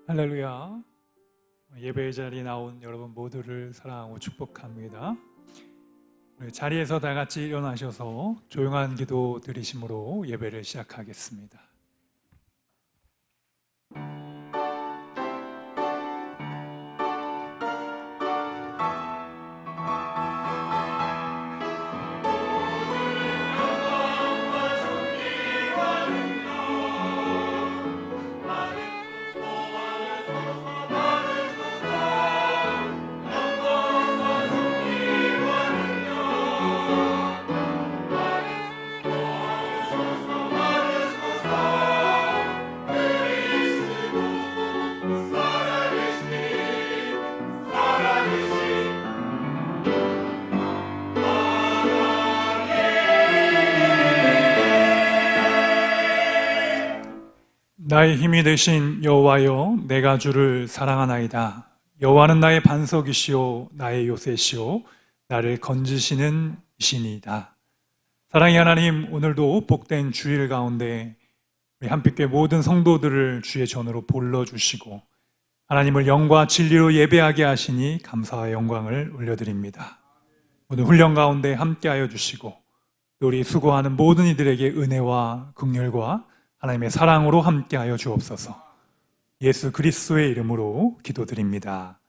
할렐루야. 예배의 자리에 나온 여러분 모두를 사랑하고 축복합니다. 자리에서 다 같이 일어나셔서 조용한 기도 드리심으로 예배를 시작하겠습니다. 나의 힘이 되신 여호와여, 내가 주를 사랑하나이다. 여호와는 나의 반석이시오, 나의 요새시오, 나를 건지시는 이신이다. 사랑의 하나님, 오늘도 복된 주일 가운데 우리 한빛교회 모든 성도들을 주의 전으로 불러주시고 하나님을 영과 진리로 예배하게 하시니 감사와 영광을 올려드립니다. 오늘 훈련 가운데 함께하여 주시고 또 우리 수고하는 모든 이들에게 은혜와 긍휼과 하나님의 사랑으로 함께하여 주옵소서. 예수 그리스도의 이름으로 기도드립니다.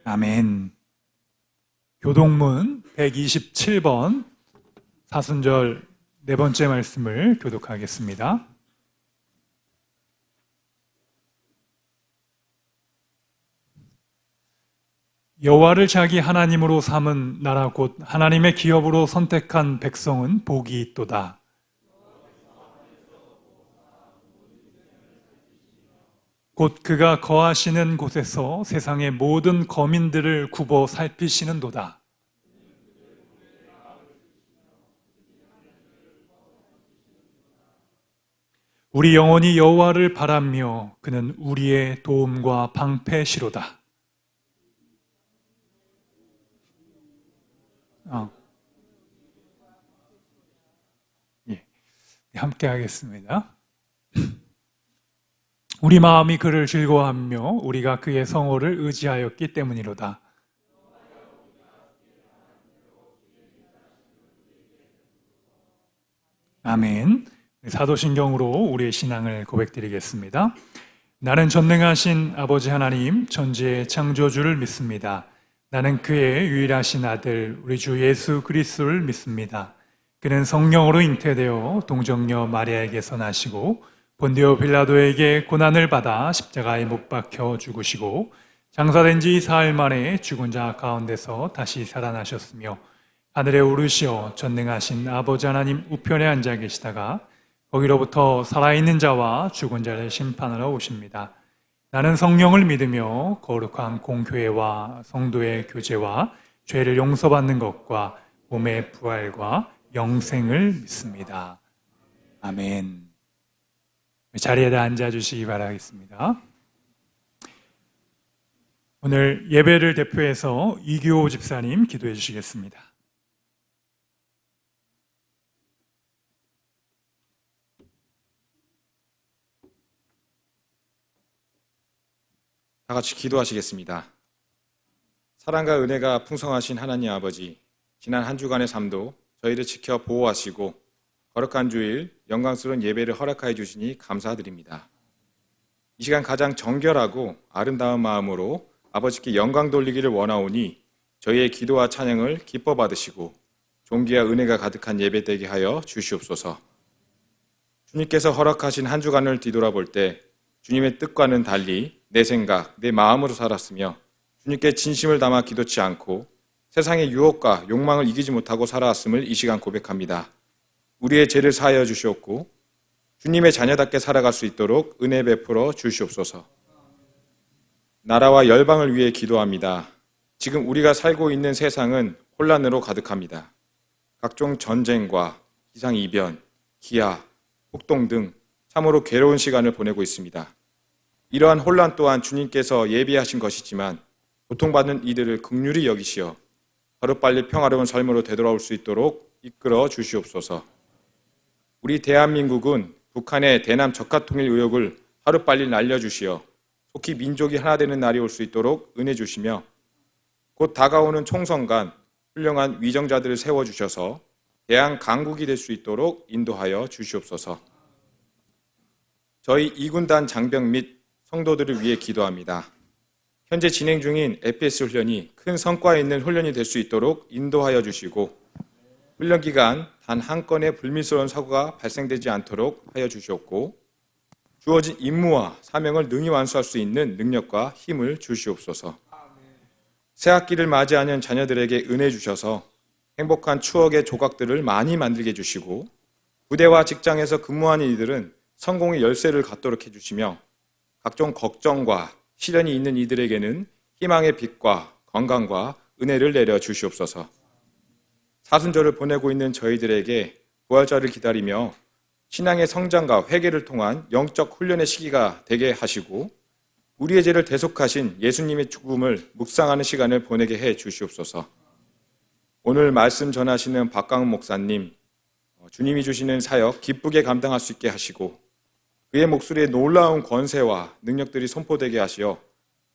아멘. 교독문 127번 사순절 네 번째 말씀을 교독하겠습니다. 여호와를 자기 하나님으로 삼은 나라 곧 하나님의 기업으로 선택한 백성은 복이 있도다. 곧 그가 거하시는 곳에서 세상의 모든 거민들을 굽어 살피시는도다. 우리 영혼이 여호와를 바라며 그는 우리의 도움과 방패시로다. 함께 하겠습니다. 우리 마음이 그를 즐거워하며 우리가 그의 성호를 의지하였기 때문이로다. 아멘. 사도신경으로 우리의 신앙을 고백드리겠습니다. 나는 전능하신 아버지 하나님 천지의 창조주를 믿습니다. 나는 그의 유일하신 아들 우리 주 예수 그리스도를 믿습니다. 그는 성령으로 잉태되어 동정녀 마리아에게서 나시고 본디오 빌라도에게 고난을 받아 십자가에 못 박혀 죽으시고 장사된 지 사흘 만에 죽은 자 가운데서 다시 살아나셨으며 하늘에 오르시어 전능하신 아버지 하나님 우편에 앉아 계시다가 거기로부터 살아있는 자와 죽은 자를 심판하러 오십니다. 나는 성령을 믿으며 거룩한 공교회와 성도의 교제와 죄를 용서받는 것과 몸의 부활과 영생을 믿습니다. 아멘. 자리에다 앉아주시기 바라겠습니다. 오늘 예배를 대표해서 이규호 집사님 기도해 주시겠습니다. 다 같이 기도하시겠습니다. 사랑과 은혜가 풍성하신 하나님 아버지, 지난 한 주간의 삶도 저희를 지켜 보호하시고 거룩한 주일 영광스러운 예배를 허락하여 주시니 감사드립니다. 이 시간 가장 정결하고 아름다운 마음으로 아버지께 영광 돌리기를 원하오니 저희의 기도와 찬양을 기뻐 받으시고 존귀와 은혜가 가득한 예배 되게 하여 주시옵소서. 주님께서 허락하신 한 주간을 뒤돌아볼 때 주님의 뜻과는 달리 내 생각, 내 마음으로 살았으며 주님께 진심을 담아 기도치 않고 세상의 유혹과 욕망을 이기지 못하고 살아왔음을 이 시간 고백합니다. 우리의 죄를 사하여 주시옵고 주님의 자녀답게 살아갈 수 있도록 은혜 베풀어 주시옵소서. 나라와 열방을 위해 기도합니다. 지금 우리가 살고 있는 세상은 혼란으로 가득합니다. 각종 전쟁과 기상이변, 기아, 폭동 등 참으로 괴로운 시간을 보내고 있습니다. 이러한 혼란 또한 주님께서 예비하신 것이지만 고통받는 이들을 긍휼히 여기시어 하루빨리 평화로운 삶으로 되돌아올 수 있도록 이끌어 주시옵소서. 우리 대한민국은 북한의 대남 적화 통일 의혹을 하루빨리 날려주시어 속히 민족이 하나 되는 날이 올 수 있도록 은혜 주시며 곧 다가오는 총선간 훌륭한 위정자들을 세워주셔서 대한 강국이 될 수 있도록 인도하여 주시옵소서. 저희 이군단 장병 및 성도들을 위해 기도합니다. 현재 진행 중인 FPS 훈련이 큰 성과 있는 훈련이 될 수 있도록 인도하여 주시고 훈련 기간 단 한 건의 불미스러운 사고가 발생되지 않도록 하여 주시옵고 주어진 임무와 사명을 능히 완수할 수 있는 능력과 힘을 주시옵소서. 새 학기를 맞이하는 자녀들에게 은혜 주셔서 행복한 추억의 조각들을 많이 만들게 해주시고 부대와 직장에서 근무하는 이들은 성공의 열쇠를 갖도록 해주시며 각종 걱정과 시련이 있는 이들에게는 희망의 빛과 건강과 은혜를 내려 주시옵소서. 사순절을 보내고 있는 저희들에게 부활절을 기다리며 신앙의 성장과 회개를 통한 영적 훈련의 시기가 되게 하시고 우리의 죄를 대속하신 예수님의 죽음을 묵상하는 시간을 보내게 해 주시옵소서. 오늘 말씀 전하시는 박강훈 목사님, 주님이 주시는 사역 기쁘게 감당할 수 있게 하시고 그의 목소리에 놀라운 권세와 능력들이 선포되게 하시어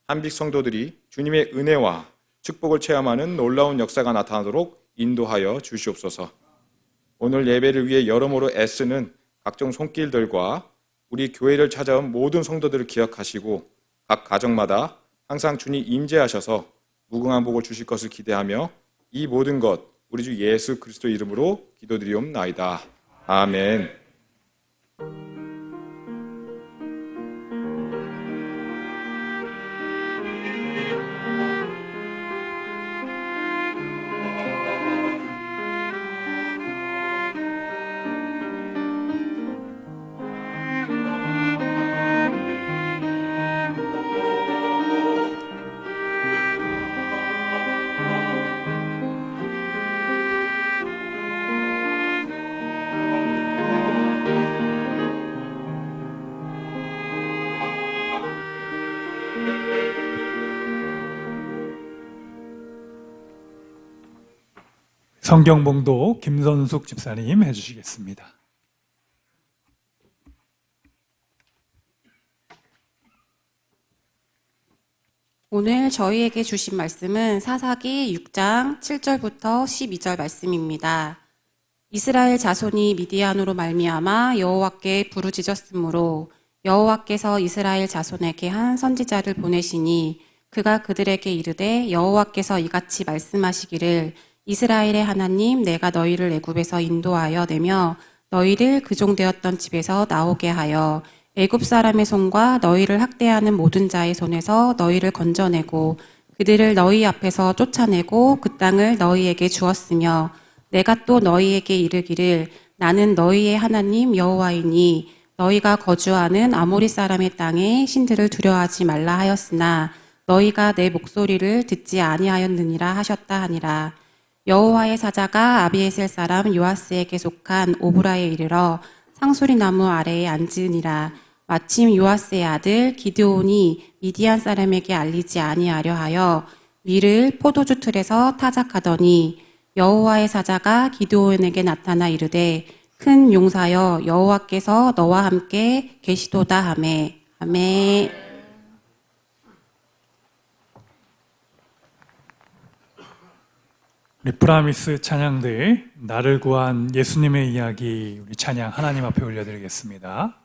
한빛 성도들이 주님의 은혜와 축복을 체험하는 놀라운 역사가 나타나도록 인도하여 주시옵소서. 오늘 예배를 위해 여러모로 애쓰는 각종 손길들과 우리 교회를 찾아온 모든 성도들을 기억하시고 각 가정마다 항상 주님 임재하셔서 무궁한 복을 주실 것을 기대하며 이 모든 것 우리 주 예수 그리스도 이름으로 기도드리옵나이다. 아멘. 성경봉도 김선숙 집사님 해주시겠습니다. 오늘 저희에게 주신 말씀은 사사기 6장 7절부터 12절 말씀입니다. 이스라엘 자손이 미디안으로 말미암아 여호와께 부르짖었으므로 여호와께서 이스라엘 자손에게 한 선지자를 보내시니 그가 그들에게 이르되 여호와께서 이같이 말씀하시기를 이스라엘의 하나님 내가 너희를 애굽에서 인도하여 내며 너희를 그종되었던 집에서 나오게 하여 애굽 사람의 손과 너희를 학대하는 모든 자의 손에서 너희를 건져내고 그들을 너희 앞에서 쫓아내고 그 땅을 너희에게 주었으며 내가 또 너희에게 이르기를 나는 너희의 하나님 여호와이니 너희가 거주하는 아모리 사람의 땅에 신들을 두려워하지 말라 하였으나 너희가 내 목소리를 듣지 아니하였느니라 하셨다 하니라. 여호와의 사자가 아비에셀 사람 요아스에게 속한 오브라에 이르러 상수리 나무 아래에 앉으니라. 마침 요아스의 아들 기드온이 미디안 사람에게 알리지 아니하려 하여 위를 포도주 틀에서 타작하더니 여호와의 사자가 기드온에게 나타나 이르되 큰 용사여 여호와께서 너와 함께 계시도다 하매. 아멘. 우리 프라미스 찬양대 나를 구한 예수님의 이야기 우리 찬양 하나님 앞에 올려드리겠습니다.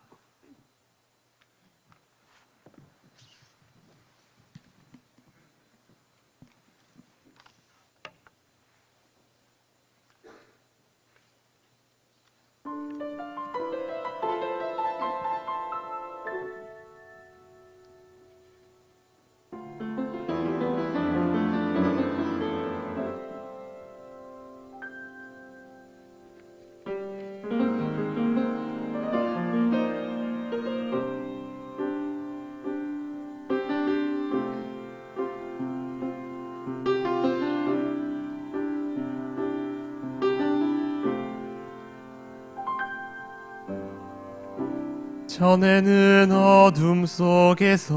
전에는 어둠 속에서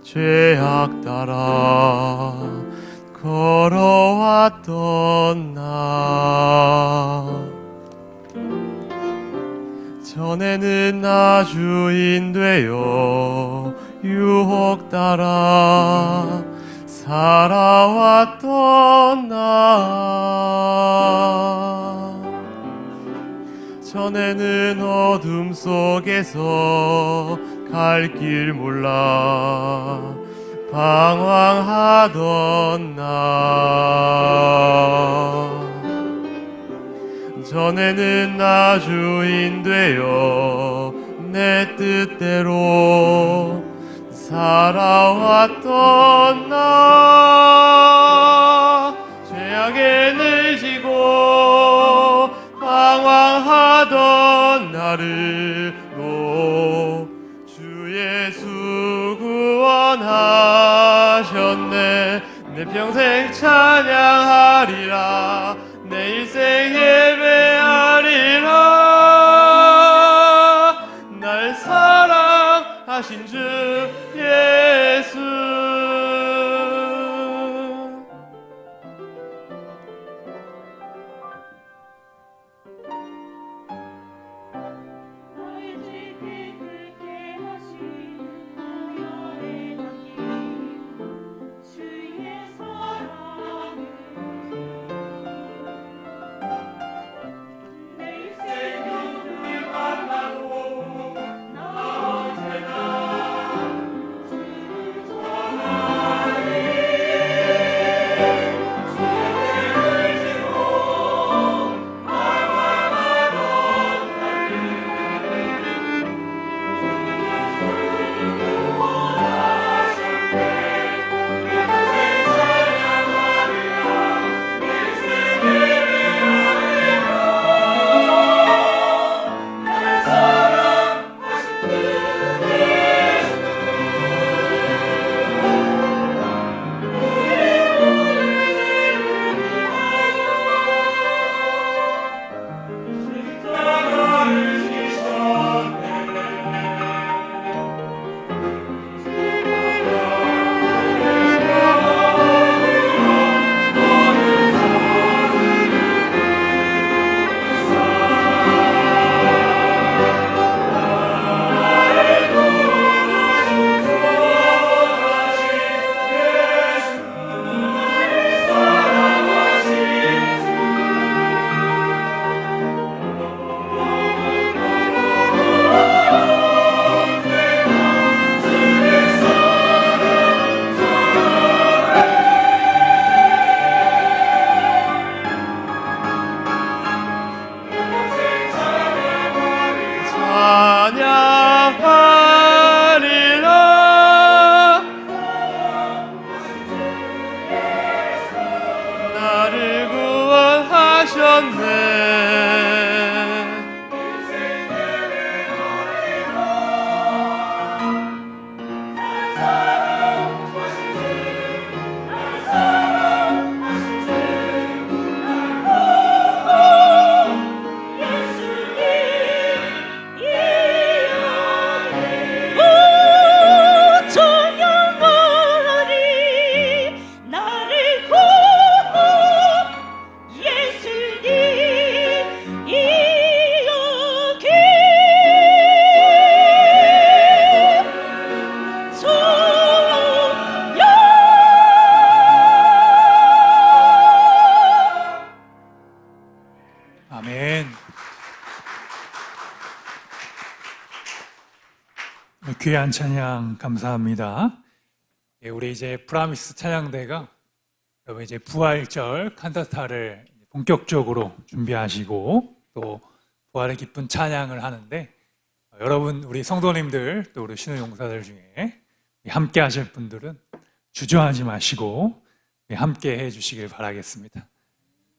죄악 따라 걸어왔던 나 전에는 나 주인 되어 유혹 따라 살아왔던 나, 전에는 어둠 속에서 갈 길 몰라 방황하던 나, 전에는 나 주인 되어 내 뜻대로 살아왔던 나, 죄악에 늘지고 방황하던 나를 주 예수 구원하셨네. 내 평생 찬양하리라, 내 일생 예배하리라, 날 사랑하신 주 예수. 찬양하리라, 나를 구원하셨네. 아멘. 귀한 찬양 감사합니다. 예, 우리 이제 프라미스 찬양대가 여러분 이제 부활절 칸타타를 본격적으로 준비하시고 또 부활의 기쁜 찬양을 하는데 여러분 우리 성도님들 또 우리 신우용사들 중에 함께 하실 분들은 주저하지 마시고 함께 해주시길 바라겠습니다.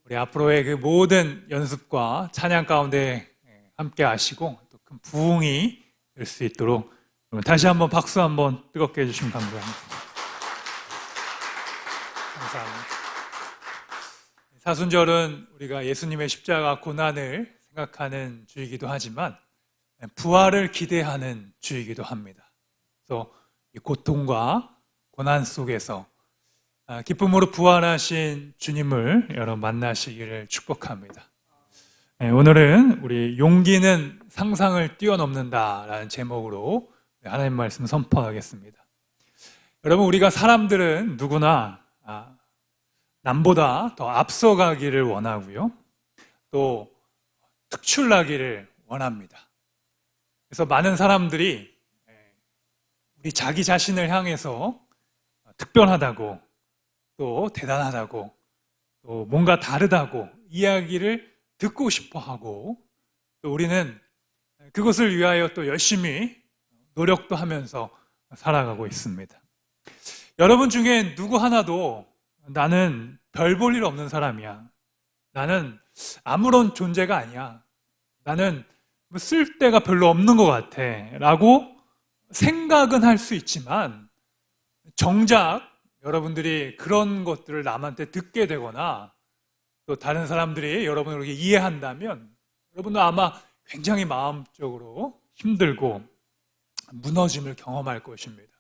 우리 앞으로의 그 모든 연습과 찬양 가운데 함께 하시고 또 큰 부흥이 될 수 있도록 다시 한번 박수 한번 뜨겁게 해주시면 감사합니다. 감사합니다. 사순절은 우리가 예수님의 십자가 고난을 생각하는 주이기도 하지만 부활을 기대하는 주이기도 합니다. 그래서 이 고통과 고난 속에서 기쁨으로 부활하신 주님을 여러분 만나시기를 축복합니다. 오늘은 우리 용기는 상상을 뛰어넘는다라는 제목으로 하나님 말씀 선포하겠습니다. 여러분, 우리가 사람들은 누구나 남보다 더 앞서가기를 원하고요. 또 특출나기를 원합니다. 그래서 많은 사람들이 우리 자기 자신을 향해서 특별하다고, 또 대단하다고, 또 뭔가 다르다고 이야기를 듣고 싶어 하고, 또 우리는 그것을 위하여 또 열심히 노력도 하면서 살아가고 있습니다. 여러분 중에 누구 하나도 나는 별 볼 일 없는 사람이야, 나는 아무런 존재가 아니야, 나는 쓸데가 별로 없는 것 같아 라고 생각은 할 수 있지만, 정작 여러분들이 그런 것들을 남한테 듣게 되거나 또 다른 사람들이 여러분을 그렇게 이해한다면 여러분도 아마 굉장히 마음적으로 힘들고 무너짐을 경험할 것입니다.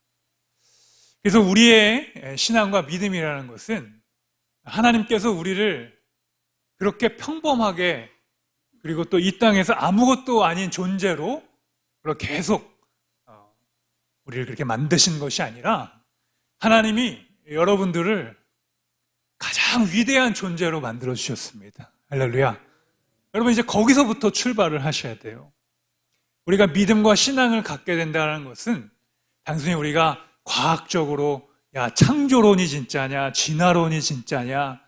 그래서 우리의 신앙과 믿음이라는 것은 하나님께서 우리를 그렇게 평범하게, 그리고 또 이 땅에서 아무것도 아닌 존재로 계속 우리를 그렇게 만드신 것이 아니라, 하나님이 여러분들을 가장 위대한 존재로 만들어 주셨습니다. 할렐루야. 여러분, 이제 거기서부터 출발을 하셔야 돼요. 우리가 믿음과 신앙을 갖게 된다는 것은 단순히 우리가 과학적으로 창조론이 진짜냐, 진화론이 진짜냐,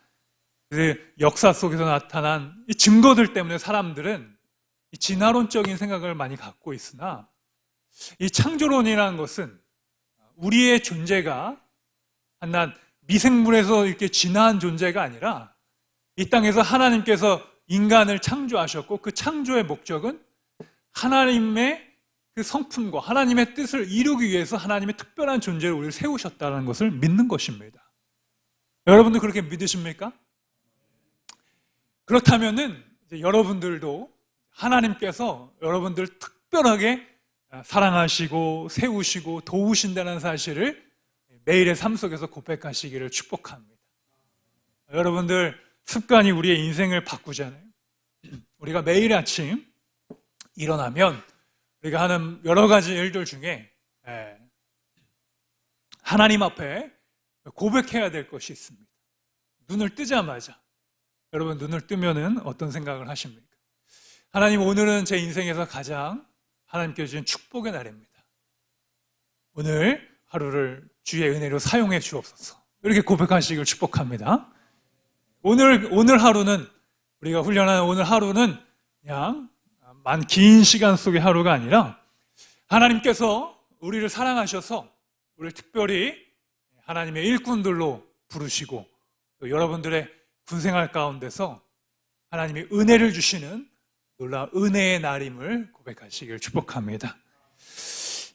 그 역사 속에서 나타난 이 증거들 때문에 사람들은 이 진화론적인 생각을 많이 갖고 있으나, 이 창조론이라는 것은 우리의 존재가 한낱 미생물에서 이렇게 진화한 존재가 아니라 이 땅에서 하나님께서 인간을 창조하셨고, 그 창조의 목적은 하나님의 그 성품과 하나님의 뜻을 이루기 위해서 하나님의 특별한 존재로 우리를 세우셨다는 것을 믿는 것입니다. 여러분도 그렇게 믿으십니까? 그렇다면은 이제 여러분들도 하나님께서 여러분들 특별하게 사랑하시고 세우시고 도우신다는 사실을 매일의 삶 속에서 고백하시기를 축복합니다. 여러분들, 습관이 우리의 인생을 바꾸잖아요. 우리가 매일 아침 일어나면 우리가 하는 여러 가지 일들 중에 하나님 앞에 고백해야 될 것이 있습니다. 눈을 뜨자마자, 여러분 눈을 뜨면은 어떤 생각을 하십니까? 하나님, 오늘은 제 인생에서 가장 하나님께서 주신 축복의 날입니다. 오늘 하루를 주의 은혜로 사용해 주옵소서. 이렇게 고백하시길 축복합니다. 오늘 하루는, 우리가 훈련하는 오늘 하루는 그냥 긴 시간 속의 하루가 아니라 하나님께서 우리를 사랑하셔서 우리를 특별히 하나님의 일꾼들로 부르시고, 또 여러분들의 군생활 가운데서 하나님의 은혜를 주시는 놀라운 은혜의 날임을 고백하시길 축복합니다.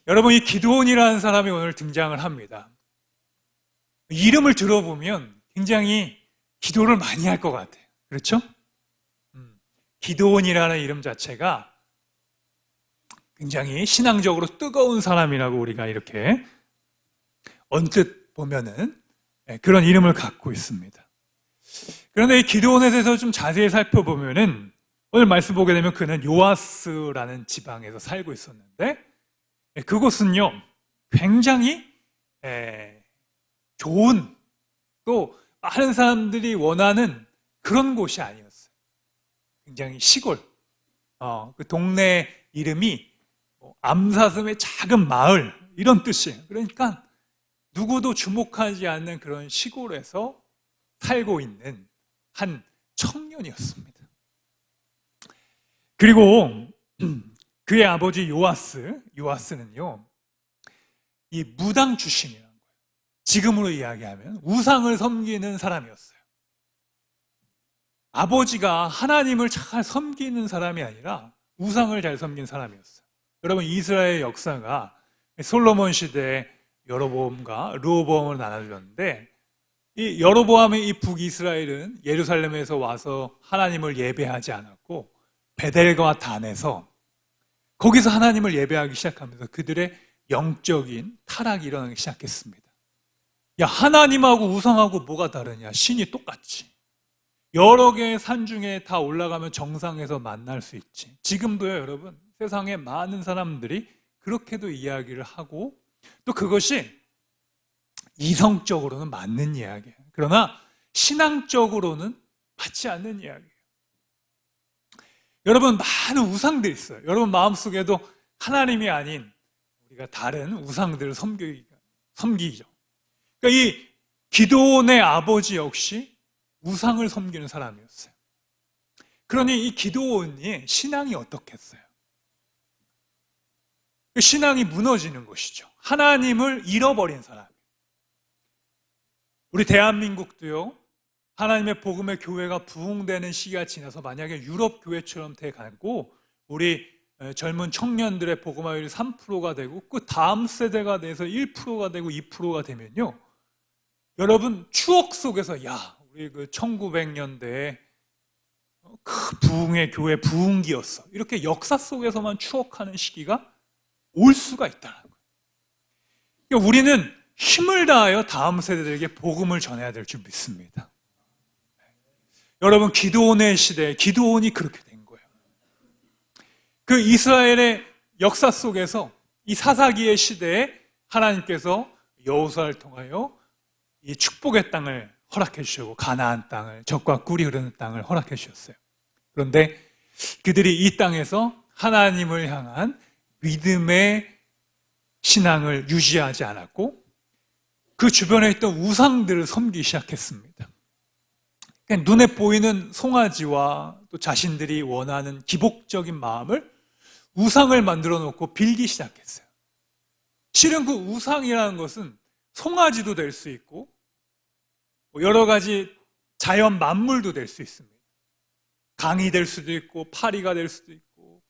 여러분, 이 기드온이라는 사람이 오늘 등장을 합니다. 이름을 들어보면 굉장히 기도를 많이 할 것 같아요. 그렇죠? 기드온이라는 이름 자체가 굉장히 신앙적으로 뜨거운 사람이라고 우리가 이렇게 언뜻 보면은 그런 이름을 갖고 있습니다. 그런데 이 기드온에 대해서 좀 자세히 살펴보면은, 오늘 말씀 보게 되면 그는 요아스라는 지방에서 살고 있었는데, 그곳은요 굉장히 좋은, 또 많은 사람들이 원하는 그런 곳이 아니었어요. 굉장히 시골, 그 동네 이름이 암사슴의 작은 마을, 이런 뜻이에요. 그러니까 누구도 주목하지 않는 그런 시골에서 살고 있는 한 청년이었습니다. 그리고 그의 아버지 요아스는요 이 무당 출신이라는 거예요. 지금으로 이야기하면 우상을 섬기는 사람이었어요. 아버지가 하나님을 잘 섬기는 사람이 아니라 우상을 잘 섬긴 사람이었어요. 여러분, 이스라엘 역사가 솔로몬 시대에 여로보암과 르호보암을 나눠줬는데, 이 여로보암의 이 북이스라엘은 예루살렘에서 와서 하나님을 예배하지 않았고 베델과 단에서 거기서 하나님을 예배하기 시작하면서 그들의 영적인 타락이 일어나기 시작했습니다. 야, 하나님하고 우상하고 뭐가 다르냐? 신이 똑같지. 여러 개의 산 중에 다 올라가면 정상에서 만날 수 있지. 지금도요, 여러분, 세상에 많은 사람들이 그렇게도 이야기를 하고 또 그것이 이성적으로는 맞는 이야기예요. 그러나 신앙적으로는 맞지 않는 이야기예요. 여러분, 많은 우상들이 있어요. 여러분 마음속에도 하나님이 아닌 우리가 다른 우상들을 섬기죠. 그러니까 이 기드온의 아버지 역시 우상을 섬기는 사람이었어요. 그러니 이 기드온의 신앙이 어떻겠어요? 그 신앙이 무너지는 것이죠. 하나님을 잃어버린 사람. 우리 대한민국도요, 하나님의 복음의 교회가 부흥되는 시기가 지나서 만약에 유럽 교회처럼 돼가고 우리 젊은 청년들의 복음화율이 3%가 되고 그 다음 세대가 돼서 1%가 되고 2%가 되면요, 여러분 추억 속에서 야, 우리 그 1900년대에 그 부흥의 교회 부흥기였어, 이렇게 역사 속에서만 추억하는 시기가 올 수가 있다는 거예요. 그러니까 우리는 힘을 다하여 다음 세대들에게 복음을 전해야 될 줄 믿습니다. 여러분, 기드온의 시대에 기드온이 그렇게 된 거예요. 그 이스라엘의 역사 속에서 이 사사기의 시대에 하나님께서 여호수아를 통하여 이 축복의 땅을 허락해 주시고 가나안 땅을, 젖과 꿀이 흐르는 땅을 허락해 주셨어요. 그런데 그들이 이 땅에서 하나님을 향한 믿음의 신앙을 유지하지 않았고 그 주변에 있던 우상들을 섬기기 시작했습니다. 그러니까 눈에 보이는 송아지와 또 자신들이 원하는 기복적인 마음을 우상을 만들어 놓고 빌기 시작했어요. 실은 그 우상이라는 것은 송아지도 될 수 있고 여러 가지 자연 만물도 될 수 있습니다. 강이 될 수도 있고 파리가 될 수도 있고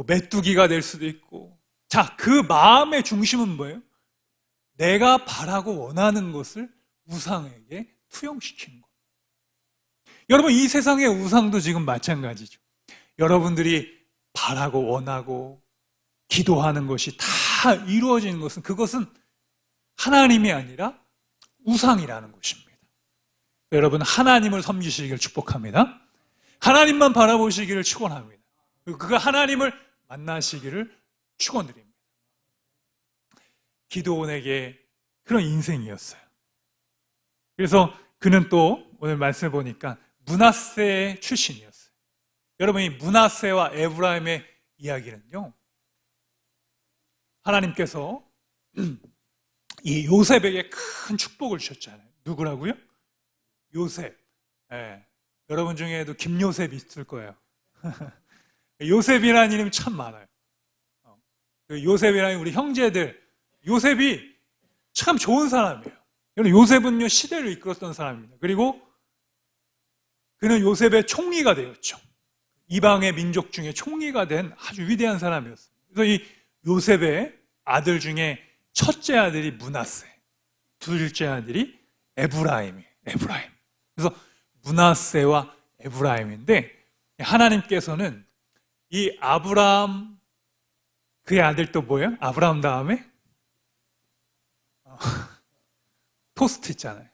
메뚜기가 될 수도 있고. 자, 그 마음의 중심은 뭐예요? 내가 바라고 원하는 것을 우상에게 투영시키는 거예요. 여러분, 이 세상의 우상도 지금 마찬가지죠. 여러분들이 바라고 원하고 기도하는 것이 다 이루어지는 것은 그것은 하나님이 아니라 우상이라는 것입니다. 여러분, 하나님을 섬기시기를 축복합니다. 하나님만 바라보시기를 축원합니다. 그가 하나님을 만나시기를 축원드립니다. 기드온에게 그런 인생이었어요. 그래서 그는 또 오늘 말씀을 보니까 므낫세 출신이었어요. 여러분, 이 므낫세와 에브라임의 이야기는요, 하나님께서 이 요셉에게 큰 축복을 주셨잖아요. 누구라고요? 요셉. 예. 여러분 중에도 김요셉이 있을 거예요. 요셉이라는 이름이 참 많아요. 요셉이라는 우리 형제들, 요셉이 참 좋은 사람이에요. 요셉은요, 시대를 이끌었던 사람입니다. 그리고 그는 요셉의 총리가 되었죠. 이방의 민족 중에 총리가 된 아주 위대한 사람이었어요. 그래서 이 요셉의 아들 중에 첫째 아들이 므낫세, 둘째 아들이 에브라임이에요. 에브라임. 그래서 므낫세와 에브라임인데 하나님께서는 이 아브라함, 그의 아들 또 뭐예요? 아브라함 다음에 토스트 있잖아요.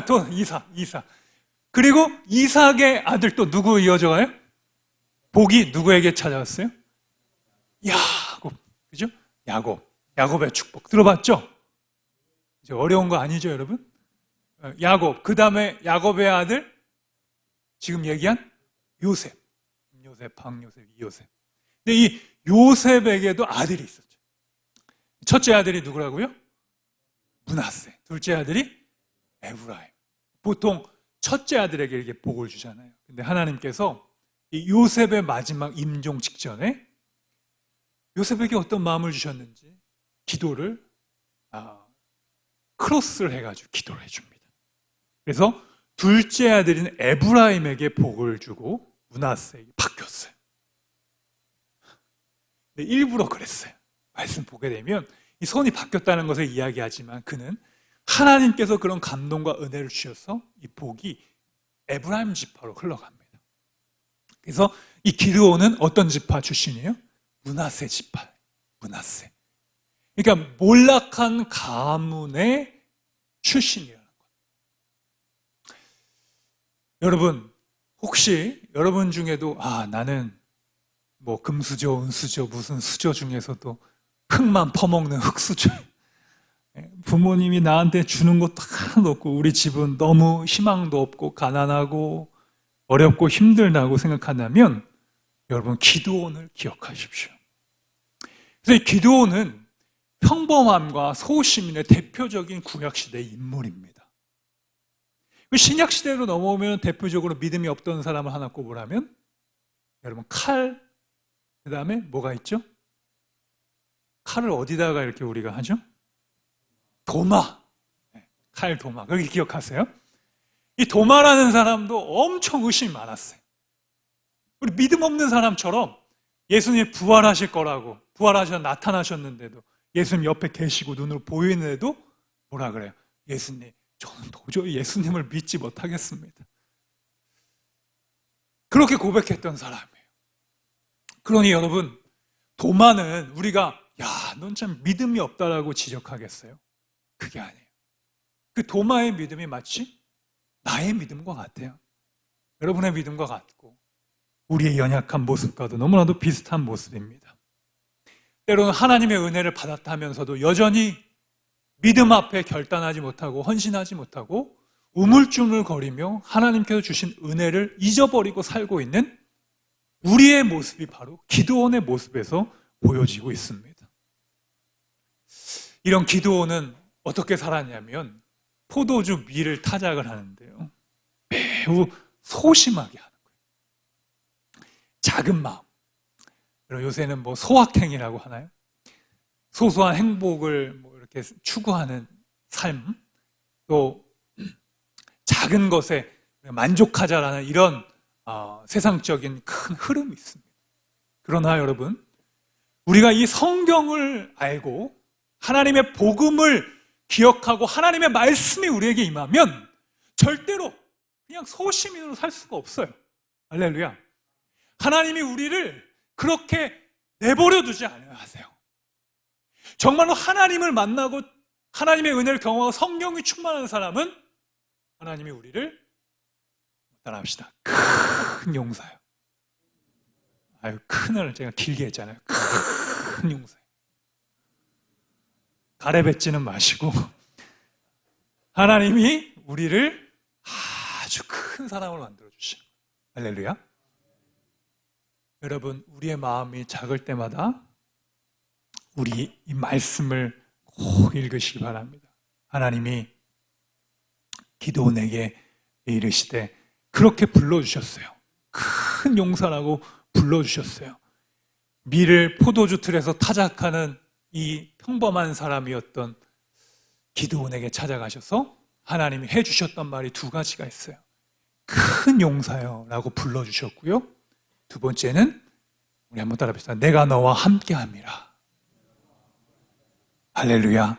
또 이삭. 그리고 이삭의 아들 또 누구 이어져가요? 복이 누구에게 찾아왔어요? 야곱. 그죠? 야곱의 축복. 들어봤죠? 이제 어려운 거 아니죠, 여러분? 야곱. 그 다음에 야곱의 아들, 지금 얘기한 요셉. 요셉, 박요셉, 이요셉. 근데 이 요셉에게도 아들이 있었죠. 첫째 아들이 누구라고요? 므낫세. 둘째 아들이 에브라임. 보통 첫째 아들에게 이렇게 복을 주잖아요. 근데 하나님께서 이 요셉의 마지막 임종 직전에 요셉에게 어떤 마음을 주셨는지 기도를 크로스를 해가지고 기도를 해줍니다. 그래서 둘째 아들인 에브라임에게 복을 주고 므낫세에게 바뀌었어요. 근데 일부러 그랬어요. 말씀 보게 되면 이 손이 바뀌었다는 것을 이야기하지만 그는 하나님께서 그런 감동과 은혜를 주셔서 이 복이 에브라임 지파로 흘러갑니다. 그래서 이 기드온은 어떤 지파 출신이에요? 므낫세 지파. 므낫세. 그러니까 몰락한 가문의 출신이라는 거예요. 여러분, 혹시 여러분 중에도 나는 뭐 금수저, 은수저, 무슨 수저 중에서도 흙만 퍼먹는 흙수저. 부모님이 나한테 주는 것도 하나도 없고 우리 집은 너무 희망도 없고 가난하고 어렵고 힘들다고 생각한다면 여러분 기드온을 기억하십시오. 그래서 이 기드온은 평범함과 소시민의 대표적인 구약시대의 인물입니다. 신약시대로 넘어오면 대표적으로 믿음이 없던 사람을 하나 꼽으라면 여러분 칼, 그 다음에 뭐가 있죠? 칼을 어디다가 이렇게 우리가 하죠? 도마. 칼, 도마. 그렇게 기억하세요? 이 도마라는 사람도 엄청 의심이 많았어요. 우리 믿음 없는 사람처럼 예수님이 부활하실 거라고 부활하셔서 나타나셨는데도 예수님 옆에 계시고 눈으로 보이는데도 뭐라 그래요? 예수님, 저는 도저히 예수님을 믿지 못하겠습니다. 그렇게 고백했던 사람이에요. 그러니 여러분, 도마는 우리가 야, 넌 참 믿음이 없다라고 지적하겠어요? 그게 아니에요. 그 도마의 믿음이 마치 나의 믿음과 같아요. 여러분의 믿음과 같고 우리의 연약한 모습과도 너무나도 비슷한 모습입니다. 때로는 하나님의 은혜를 받았다 하면서도 여전히 믿음 앞에 결단하지 못하고 헌신하지 못하고 우물쭈물거리며 하나님께서 주신 은혜를 잊어버리고 살고 있는 우리의 모습이 바로 기드온의 모습에서 보여지고 있습니다. 이런 기드온은 어떻게 살았냐면 포도주 밀을 타작을 하는데요. 매우 소심하게 하는 거예요. 작은 마음. 요새는 뭐 소확행이라고 하나요? 소소한 행복을 뭐 이렇게 추구하는 삶, 또 작은 것에 만족하자라는 이런 세상적인 큰 흐름이 있습니다. 그러나 여러분, 우리가 이 성경을 알고 하나님의 복음을 기억하고 하나님의 말씀이 우리에게 임하면 절대로 그냥 소시민으로 살 수가 없어요. 할렐루야. 하나님이 우리를 그렇게 내버려 두지 않아야 하세요. 정말로 하나님을 만나고 하나님의 은혜를 경험하고 성령이 충만한 사람은 하나님이 우리를 따라합시다. 큰 용사요. 아유, 큰을 제가 길게 했잖아요. 큰 용사요. 가래뱉지는 마시고 하나님이 우리를 아주 큰 사람으로 만들어주시는 거예요. 할렐루야. 여러분, 우리의 마음이 작을 때마다 우리 이 말씀을 꼭 읽으시기 바랍니다. 하나님이 기드온에게 이르시되 그렇게 불러주셨어요. 큰 용사라고 불러주셨어요. 밀을 포도주 틀에서 타작하는 이 평범한 사람이었던 기드온에게 찾아가셔서 하나님이 해주셨던 말이 두 가지가 있어요. 큰 용사요 라고 불러주셨고요. 두 번째는 우리 한번 따라합시다. 내가 너와 함께함이라. 할렐루야.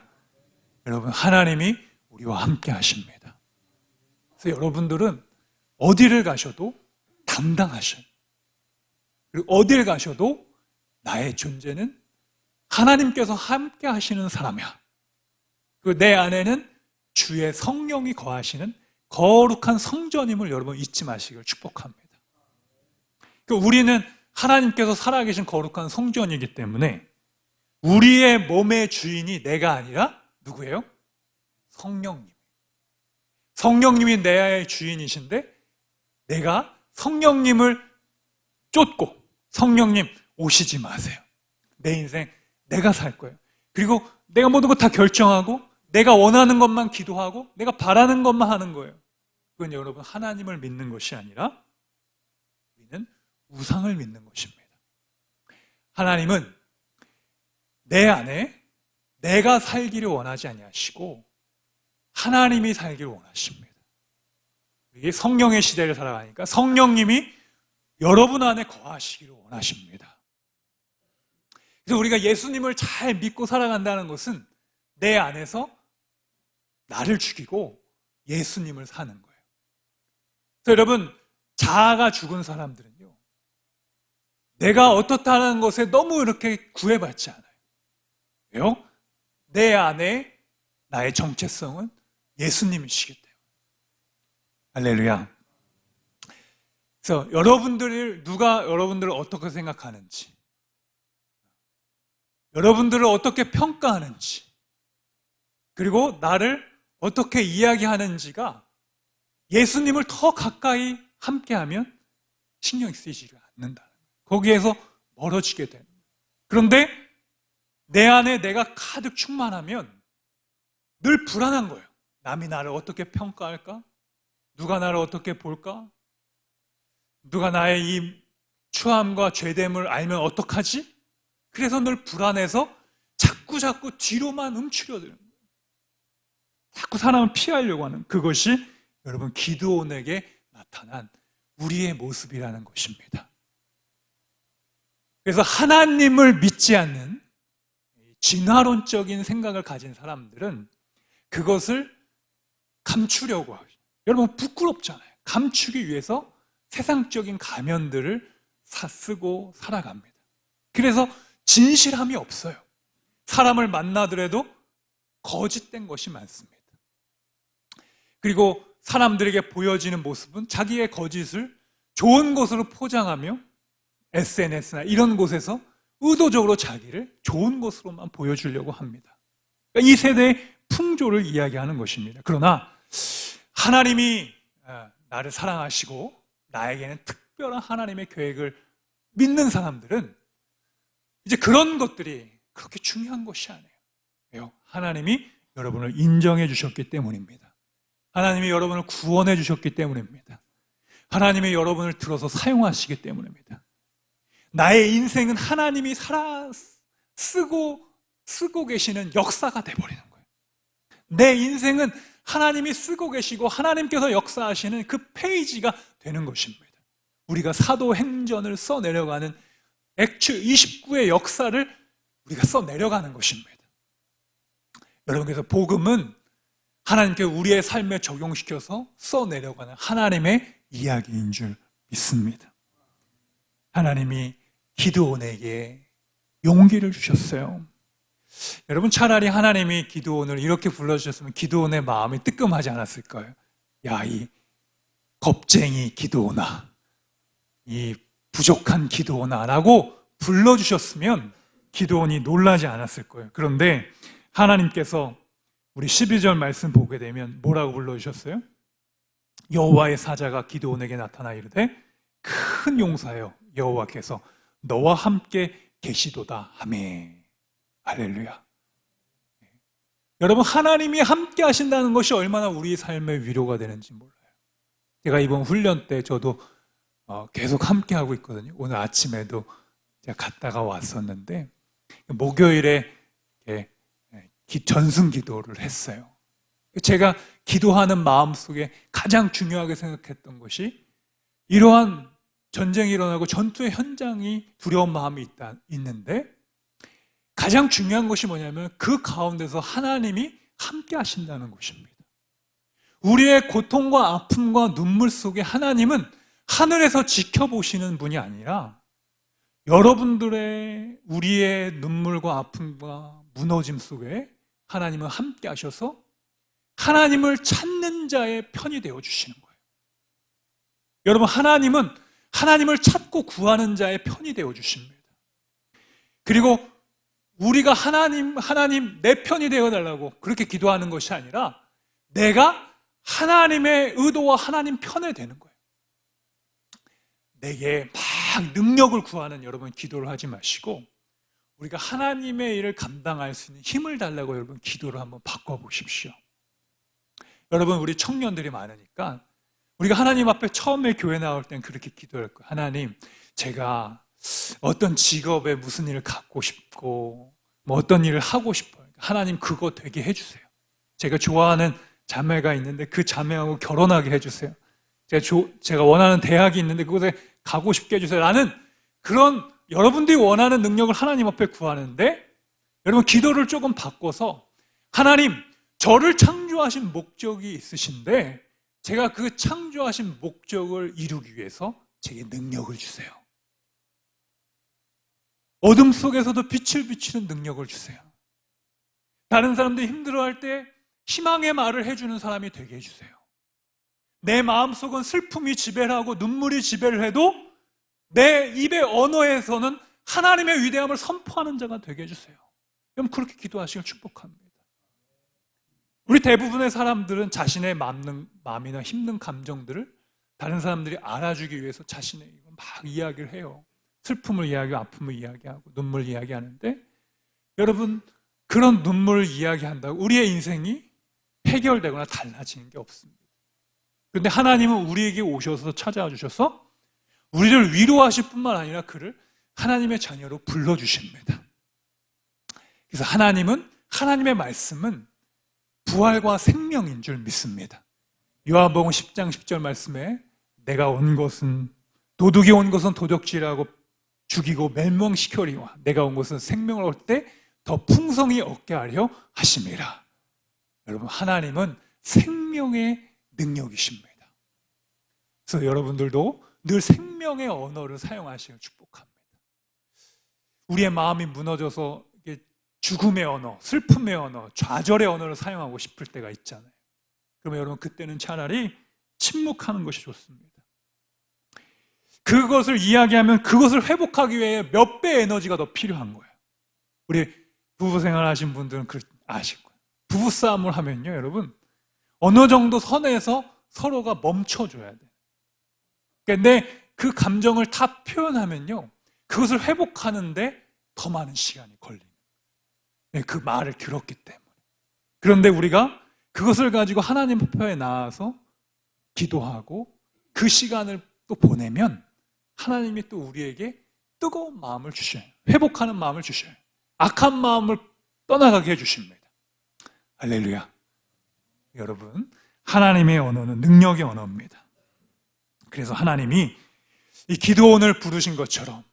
여러분, 하나님이 우리와 함께 하십니다. 그래서 여러분들은 어디를 가셔도 당당하셔요. 그리고 어디를 가셔도 나의 존재는 하나님께서 함께 하시는 사람이야. 그리고 내 안에는 주의 성령이 거하시는 거룩한 성전임을 여러분 잊지 마시길 축복합니다. 우리는 하나님께서 살아계신 거룩한 성전이기 때문에 우리의 몸의 주인이 내가 아니라 누구예요? 성령님. 성령님이 내 주인이신데 내가 성령님을 쫓고 성령님 오시지 마세요. 내 인생 내가 살 거예요. 그리고 내가 모든 것 다 결정하고 내가 원하는 것만 기도하고 내가 바라는 것만 하는 거예요. 그건 여러분 하나님을 믿는 것이 아니라 우리는 우상을 믿는 것입니다. 하나님은 내 안에 내가 살기를 원하지 아니하시고 하나님이 살기를 원하십니다. 이게 성령의 시대를 살아가니까 성령님이 여러분 안에 거하시기를 원하십니다. 그래서 우리가 예수님을 잘 믿고 살아간다는 것은 내 안에서 나를 죽이고 예수님을 사는 거예요. 그래서 여러분, 자아가 죽은 사람들은요, 내가 어떻다는 것에 너무 이렇게 구애받지 않아요. 왜요? 내 안에 나의 정체성은 예수님이시기 때문에. 할렐루야. 그래서 누가 여러분들을 어떻게 생각하는지, 여러분들을 어떻게 평가하는지, 그리고 나를 어떻게 이야기하는지가 예수님을 더 가까이 함께하면 신경이 쓰이지 않는다. 거기에서 멀어지게 됩니다. 그런데 내 안에 내가 가득 충만하면 늘 불안한 거예요. 남이 나를 어떻게 평가할까? 누가 나를 어떻게 볼까? 누가 나의 이 추함과 죄됨을 알면 어떡하지? 그래서 늘 불안해서 자꾸 뒤로만 움츠려드는 거예요. 자꾸 사람을 피하려고 하는 그것이 여러분 기드온에게 나타난 우리의 모습이라는 것입니다. 그래서 하나님을 믿지 않는 진화론적인 생각을 가진 사람들은 그것을 감추려고 하죠. 여러분 부끄럽잖아요. 감추기 위해서 세상적인 가면들을 쓰고 살아갑니다. 그래서 진실함이 없어요. 사람을 만나더라도 거짓된 것이 많습니다. 그리고 사람들에게 보여지는 모습은 자기의 거짓을 좋은 것으로 포장하며 SNS나 이런 곳에서 의도적으로 자기를 좋은 것으로만 보여주려고 합니다. 그러니까 이 세대의 풍조를 이야기하는 것입니다. 그러나 하나님이 나를 사랑하시고 나에게는 특별한 하나님의 계획을 믿는 사람들은 이제 그런 것들이 그렇게 중요한 것이 아니에요. 왜요? 하나님이 여러분을 인정해 주셨기 때문입니다. 하나님이 여러분을 구원해 주셨기 때문입니다. 하나님이 여러분을 들어서 사용하시기 때문입니다. 나의 인생은 하나님이 쓰고 계시는 역사가 돼버리는 거예요. 내 인생은 하나님이 쓰고 계시고 하나님께서 역사하시는 그 페이지가 되는 것입니다. 우리가 사도행전을 써내려가는 액츠 29의 역사를 우리가 써내려가는 것입니다. 여러분께서 복음은 하나님께 우리의 삶에 적용시켜서 써내려가는 하나님의 이야기인 줄 믿습니다. 하나님이 기드온에게 용기를 주셨어요. 여러분 차라리 하나님이 기드온을 이렇게 불러주셨으면 기드온의 마음이 뜨끔하지 않았을까요? 야, 이 겁쟁이 기드온아, 이 부족한 기드온아 라고 불러주셨으면 기드온이 놀라지 않았을 거예요. 그런데 하나님께서 우리 12절 말씀 보게 되면 뭐라고 불러주셨어요? 여호와의 사자가 기드온에게 나타나 이르되 큰 용사여 여호와께서 너와 함께 계시도다 하매. 할렐루야. 여러분 하나님이 함께 하신다는 것이 얼마나 우리 삶의 위로가 되는지 몰라요. 제가 이번 훈련 때 저도 계속 함께 하고 있거든요. 오늘 아침에도 제가 갔다가 왔었는데 목요일에 전승 기도를 했어요. 제가 기도하는 마음속에 가장 중요하게 생각했던 것이 이러한 전쟁이 일어나고 전투의 현장이 두려운 마음이 있는데 가장 중요한 것이 뭐냐면 그 가운데서 하나님이 함께 하신다는 것입니다. 우리의 고통과 아픔과 눈물 속에 하나님은 하늘에서 지켜보시는 분이 아니라 여러분들의 우리의 눈물과 아픔과 무너짐 속에 하나님은 함께 하셔서 하나님을 찾는 자의 편이 되어 주시는 거예요. 여러분 하나님은 하나님을 찾고 구하는 자의 편이 되어 주십니다. 그리고 우리가 하나님 내 편이 되어 달라고 그렇게 기도하는 것이 아니라 내가 하나님의 의도와 하나님 편에 되는 거예요. 내게 막 능력을 구하는 여러분 기도를 하지 마시고 우리가 하나님의 일을 감당할 수 있는 힘을 달라고 여러분 기도를 한번 바꿔보십시오. 여러분 우리 청년들이 많으니까 우리가 하나님 앞에 처음에 교회 나올 땐 그렇게 기도할 거예요. 하나님 제가 어떤 직업에 무슨 일을 갖고 싶고 뭐 어떤 일을 하고 싶어요. 하나님 그거 되게 해주세요. 제가 좋아하는 자매가 있는데 그 자매하고 결혼하게 해주세요. 제가 원하는 대학이 있는데 그곳에 가고 싶게 해주세요. 라는 그런 여러분들이 원하는 능력을 하나님 앞에 구하는데 여러분 기도를 조금 바꿔서 하나님 저를 창조하신 목적이 있으신데 제가 그 창조하신 목적을 이루기 위해서 제게 능력을 주세요. 어둠 속에서도 빛을 비추는 능력을 주세요. 다른 사람들이 힘들어할 때 희망의 말을 해주는 사람이 되게 해주세요. 내 마음속은 슬픔이 지배를 하고 눈물이 지배를 해도 내 입의 언어에서는 하나님의 위대함을 선포하는 자가 되게 해주세요. 그럼 그렇게 기도하시길 축복합니다. 우리 대부분의 사람들은 자신의 마음이나 힘든 감정들을 다른 사람들이 알아주기 위해서 자신의 막 이야기를 해요. 슬픔을 이야기하고 아픔을 이야기하고 눈물 이야기하는데, 여러분, 그런 눈물을 이야기한다고 우리의 인생이 해결되거나 달라지는 게 없습니다. 그런데 하나님은 우리에게 오셔서 찾아와 주셔서 우리를 위로하실 뿐만 아니라 그를 하나님의 자녀로 불러주십니다. 그래서 하나님의 말씀은 부활과 생명인 줄 믿습니다. 요한복음 10장 10절 말씀에 내가 온 것은 도둑이 온 것은 도적질하고 죽이고 멸망시켜리와 내가 온 것은 생명을 얻을 때 더 풍성히 얻게 하려 하심이라. 여러분, 하나님은 생명의 능력이십니다. 그래서 여러분들도 늘 생명의 언어를 사용하시길 축복합니다. 우리의 마음이 무너져서 죽음의 언어, 슬픔의 언어, 좌절의 언어를 사용하고 싶을 때가 있잖아요. 그러면 여러분, 그때는 차라리 침묵하는 것이 좋습니다. 그것을 이야기하면 그것을 회복하기 위해 몇 배의 에너지가 더 필요한 거예요. 우리 부부 생활 하신 분들은 아실 거예요. 부부싸움을 하면요, 여러분, 어느 정도 선에서 서로가 멈춰줘야 돼요. 그러니까 내 그 감정을 다 표현하면요, 그것을 회복하는데 더 많은 시간이 걸립니다. 그 말을 들었기 때문에. 그런데 우리가 그것을 가지고 하나님 앞에 나와서 기도하고 그 시간을 또 보내면 하나님이 또 우리에게 뜨거운 마음을 주셔요. 회복하는 마음을 주셔요. 악한 마음을 떠나가게 해주십니다. 할렐루야. 여러분, 하나님의 언어는 능력의 언어입니다. 그래서 하나님이 이 기도원을 부르신 것처럼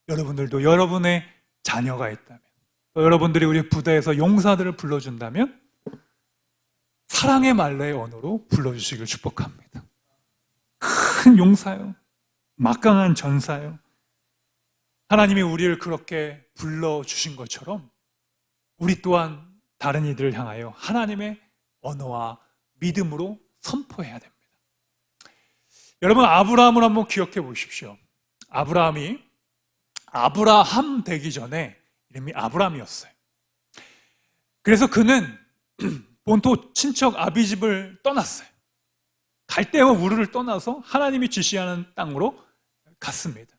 여러분들도 여러분의 자녀가 있다면, 또 여러분들이 우리 부대에서 용사들을 불러준다면 사랑의 말레의 언어로 불러주시길 축복합니다. 큰 용사요, 막강한 전사요, 하나님이 우리를 그렇게 불러주신 것처럼 우리 또한 다른 이들을 향하여 하나님의 언어와 믿음으로 선포해야 됩니다. 여러분, 아브라함을 한번 기억해 보십시오. 아브라함이 아브라함 되기 전에 이름이 아브람이었어요. 그래서 그는 본토 친척 아비집을 떠났어요. 갈대와 우르를 떠나서 하나님이 지시하는 땅으로 갔습니다.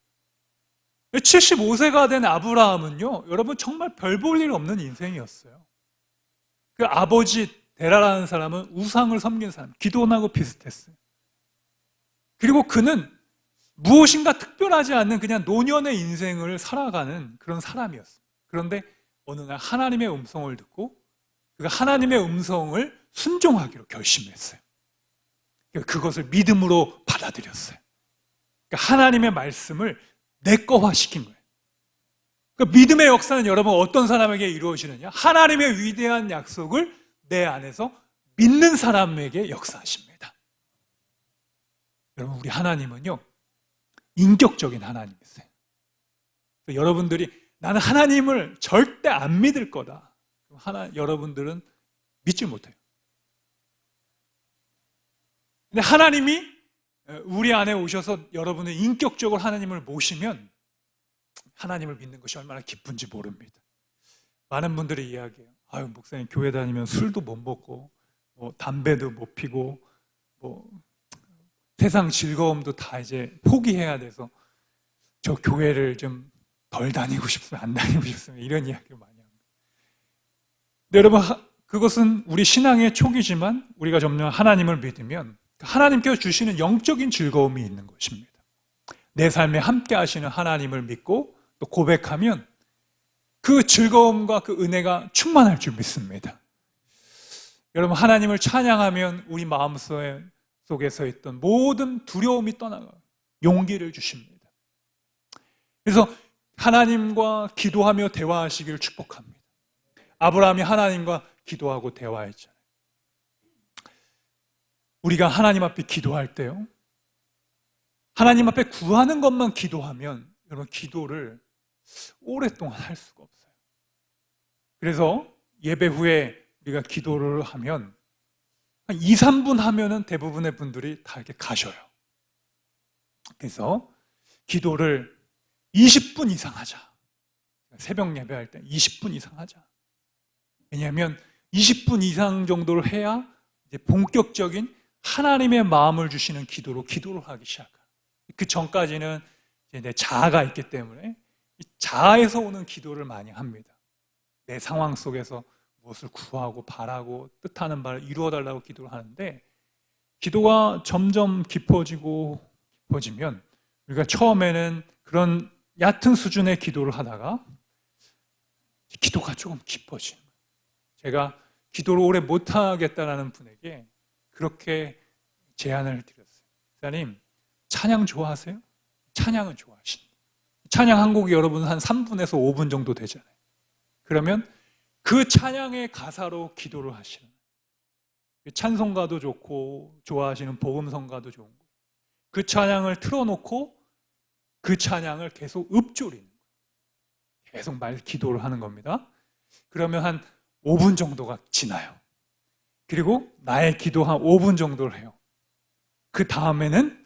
75세가 된 아브라함은요, 여러분, 정말 별 볼 일 없는 인생이었어요. 그 아버지 데라라는 사람은 우상을 섬긴 사람, 기도원하고 비슷했어요. 그리고 그는 무엇인가 특별하지 않는 그냥 노년의 인생을 살아가는 그런 사람이었어요. 그런데 어느 날 하나님의 음성을 듣고 그가 하나님의 음성을 순종하기로 결심했어요. 그것을 믿음으로 받아들였어요. 그러니까 하나님의 말씀을 내 거화시킨 거예요. 그러니까 믿음의 역사는 여러분 어떤 사람에게 이루어지느냐? 하나님의 위대한 약속을 내 안에서 믿는 사람에게 역사하십니다. 여러분, 우리 하나님은요, 인격적인 하나님이세요. 여러분들이 나는 하나님을 절대 안 믿을 거다, 여러분들은 믿지 못해요. 근데 하나님이 우리 안에 오셔서 여러분의 인격적으로 하나님을 모시면 하나님을 믿는 것이 얼마나 기쁜지 모릅니다. 많은 분들이 이야기해요. 아유, 목사님 교회 다니면 술도 못 먹고 담배도 못 피고 세상 즐거움도 다 이제 포기해야 돼서 저 교회를 좀 덜 다니고 싶으면 안 다니고 싶으면 이런 이야기를 많이 합니다. 근데 여러분, 그것은 우리 신앙의 초기지만 우리가 점점 하나님을 믿으면 하나님께서 주시는 영적인 즐거움이 있는 것입니다. 내 삶에 함께 하시는 하나님을 믿고 또 고백하면 그 즐거움과 그 은혜가 충만할 줄 믿습니다. 여러분, 하나님을 찬양하면 우리 마음속에서 있던 모든 두려움이 떠나가요. 용기를 주십니다. 그래서 하나님과 기도하며 대화하시기를 축복합니다. 아브라함이 하나님과 기도하고 대화했잖아요. 우리가 하나님 앞에 기도할 때요, 하나님 앞에 구하는 것만 기도하면 여러분, 기도를 오랫동안 할 수가 없어요. 그래서 예배 후에 우리가 기도를 하면 한 2, 3분 하면은 대부분의 분들이 다 이렇게 가셔요. 그래서 기도를 20분 이상 하자. 새벽 예배할 때 20분 이상 하자. 왜냐하면 20분 이상 정도를 해야 이제 본격적인 하나님의 마음을 주시는 기도를 하기 시작해요. 그 전까지는 이제 내 자아가 있기 때문에 이 자아에서 오는 기도를 많이 합니다. 내 상황 속에서 무엇을 구하고 바라고 뜻하는 바를 이루어달라고 기도를 하는데, 기도가 점점 깊어지면 우리가 처음에는 그런 얕은 수준의 기도를 하다가 기도가 조금 깊어지는 거예요. 제가 기도를 오래 못하겠다라는 분에게 그렇게 제안을 드렸어요. 목사님, 찬양 좋아하세요? 찬양은 좋아하십니다. 찬양 한 곡이 여러분 한 3분에서 5분 정도 되잖아요. 그러면 그 찬양의 가사로 기도를 하시는 거예요. 찬송가도 좋고 좋아하시는 복음성가도 좋은 거예요. 그 찬양을 틀어놓고 그 찬양을 계속 읊조리는 거예요. 계속 기도를 하는 겁니다. 그러면 한 5분 정도가 지나요. 그리고 나의 기도 한 5분 정도를 해요. 그 다음에는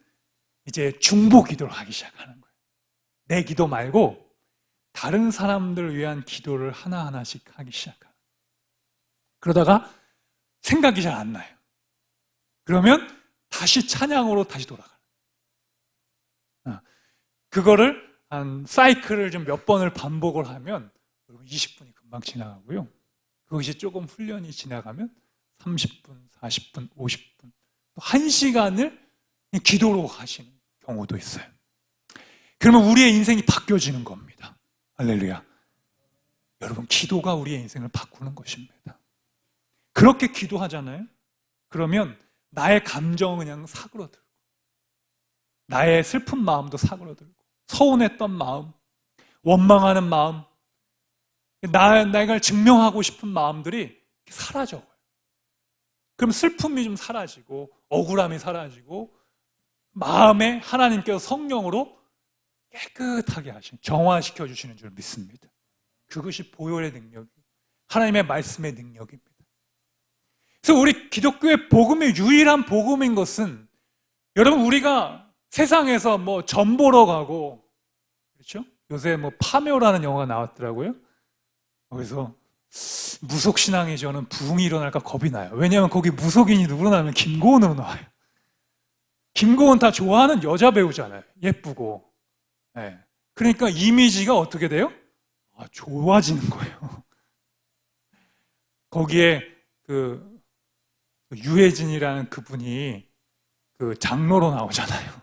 이제 중보 기도를 하기 시작하는 거예요. 내 기도 말고 다른 사람들을 위한 기도를 하나하나씩 하기 시작하는 거예요. 그러다가 생각이 잘 안 나요. 그러면 다시 찬양으로 다시 돌아가요. 그거를 한 사이클을 좀 몇 번을 반복을 하면 20분이 금방 지나가고요. 그것이 조금 훈련이 지나가면 30분, 40분, 50분, 또 1시간을 기도로 하시는 경우도 있어요. 그러면 우리의 인생이 바뀌어지는 겁니다. 할렐루야. 여러분, 기도가 우리의 인생을 바꾸는 것입니다. 그렇게 기도하잖아요. 그러면 나의 감정은 그냥 사그러들고, 나의 슬픈 마음도 사그러들고, 서운했던 마음, 원망하는 마음, 내가 증명하고 싶은 마음들이 사라져요. 그럼 슬픔이 좀 사라지고 억울함이 사라지고 마음에 하나님께서 성령으로 깨끗하게 정화시켜 주시는 줄 믿습니다. 그것이 보혈의 능력이에요. 하나님의 말씀의 능력입니다. 그래서 우리 기독교의 복음의 유일한 복음인 것은, 여러분, 우리가 세상에서 뭐 점 보러 가고, 그렇죠? 요새 뭐 파묘라는 영화가 나왔더라고요. 거기서 무속신앙이 저는 부흥이 일어날까 겁이 나요. 왜냐하면 거기 무속인이 누구로 나오면 김고은으로 나와요. 김고은 다 좋아하는 여자 배우잖아요. 예쁘고. 네. 그러니까 이미지가 어떻게 돼요? 좋아지는 거예요. 거기에 그 유해진이라는 그분이 그 장로로 나오잖아요.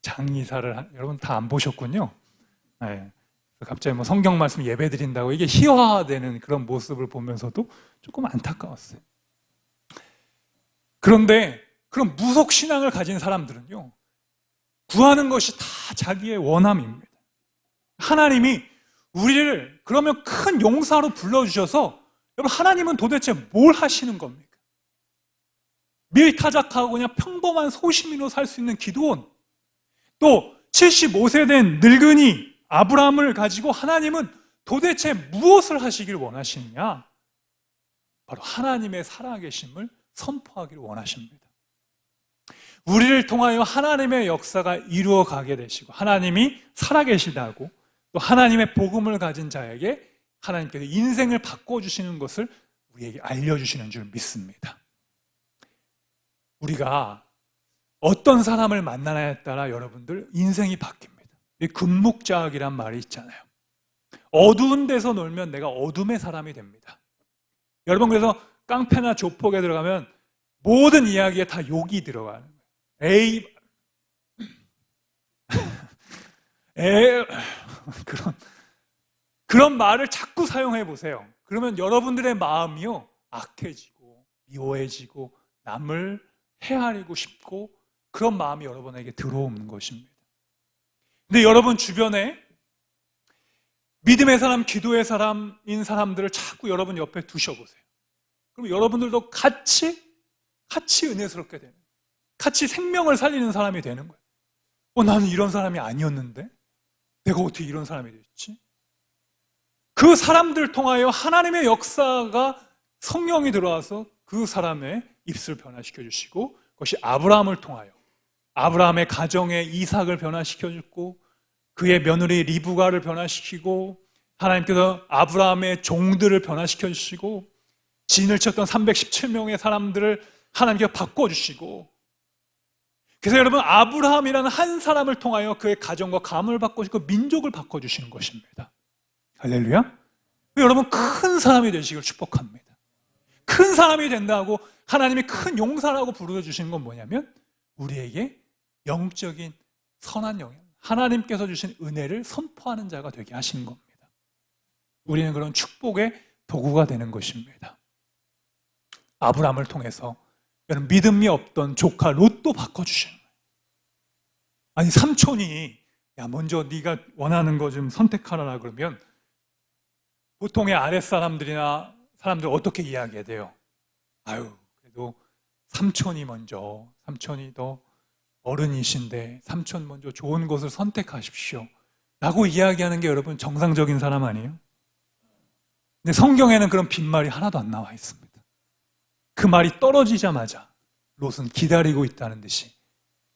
장의사를 여러분 다 안 보셨군요. 네. 갑자기 뭐 성경 말씀 예배 드린다고 이게 희화화되는 그런 모습을 보면서도 조금 안타까웠어요. 그런데 그런 무속 신앙을 가진 사람들은요, 구하는 것이 다 자기의 원함입니다. 하나님이 우리를 그러면 큰 용사로 불러주셔서, 여러분, 하나님은 도대체 뭘 하시는 겁니까? 밀타작하고 그냥 평범한 소시민으로 살 수 있는 기드온, 또 75세 된 늙은이 아브라함을 가지고 하나님은 도대체 무엇을 하시길 원하시느냐? 바로 하나님의 살아계심을 선포하기를 원하십니다. 우리를 통하여 하나님의 역사가 이루어가게 되시고, 하나님이 살아계시다고, 또 하나님의 복음을 가진 자에게 하나님께서 인생을 바꿔주시는 것을 우리에게 알려주시는 줄 믿습니다. 우리가 어떤 사람을 만나냐에 따라 여러분들 인생이 바뀝니다. 금묵자학이란 말이 있잖아요. 어두운 데서 놀면 내가 어둠의 사람이 됩니다. 여러분, 그래서 깡패나 조폭에 들어가면 모든 이야기에 다 욕이 들어가는 거예요. 그런 말을 자꾸 사용해 보세요. 그러면 여러분들의 마음이요, 악해지고 미워해지고 남을 헤아리고 싶고, 그런 마음이 여러분에게 들어오는 것입니다. 근데 여러분 주변에 믿음의 사람, 기도의 사람인 사람들을 자꾸 여러분 옆에 두셔보세요. 그럼 여러분들도 같이 은혜스럽게 되는 거예요. 같이 생명을 살리는 사람이 되는 거예요. 나는 이런 사람이 아니었는데 내가 어떻게 이런 사람이 됐지? 그 사람들 통하여 하나님의 역사가, 성령이 들어와서 그 사람의 입술을 변화시켜 주시고 그것이 아브라함을 통하여 아브라함의 가정에 이삭을 변화시켜 주고 그의 며느리 리브가를 변화시키고 하나님께서 아브라함의 종들을 변화시켜 주시고 진을 쳤던 317명의 사람들을 하나님께서 바꿔주시고 그래서 여러분 아브라함이라는 한 사람을 통하여 그의 가정과 가문을 바꿔주시고 민족을 바꿔주시는 것입니다. 할렐루야. 여러분 큰 사람이 되시길 축복합니다. 큰 사람이 된다고 하나님이 큰 용사라고 부르주시는 건 뭐냐면 우리에게 영적인 선한 영향, 하나님께서 주신 은혜를 선포하는 자가 되게 하시는 겁니다. 우리는 그런 축복의 도구가 되는 것입니다. 아브라함을 통해서 여러분 믿음이 없던 조카 롯도 바꿔주시는 거예요. 아니 삼촌이 야 먼저 네가 원하는 거 좀 선택하라 그러면 보통의 아랫사람들이나 사람들 어떻게 이야기해야 돼요? 아유 그래도 삼촌이 더 어른이신데 삼촌 먼저 좋은 것을 선택하십시오 라고 이야기하는 게 여러분 정상적인 사람 아니에요? 근데 성경에는 그런 빈말이 하나도 안 나와 있습니다. 그 말이 떨어지자마자 롯은 기다리고 있다는 듯이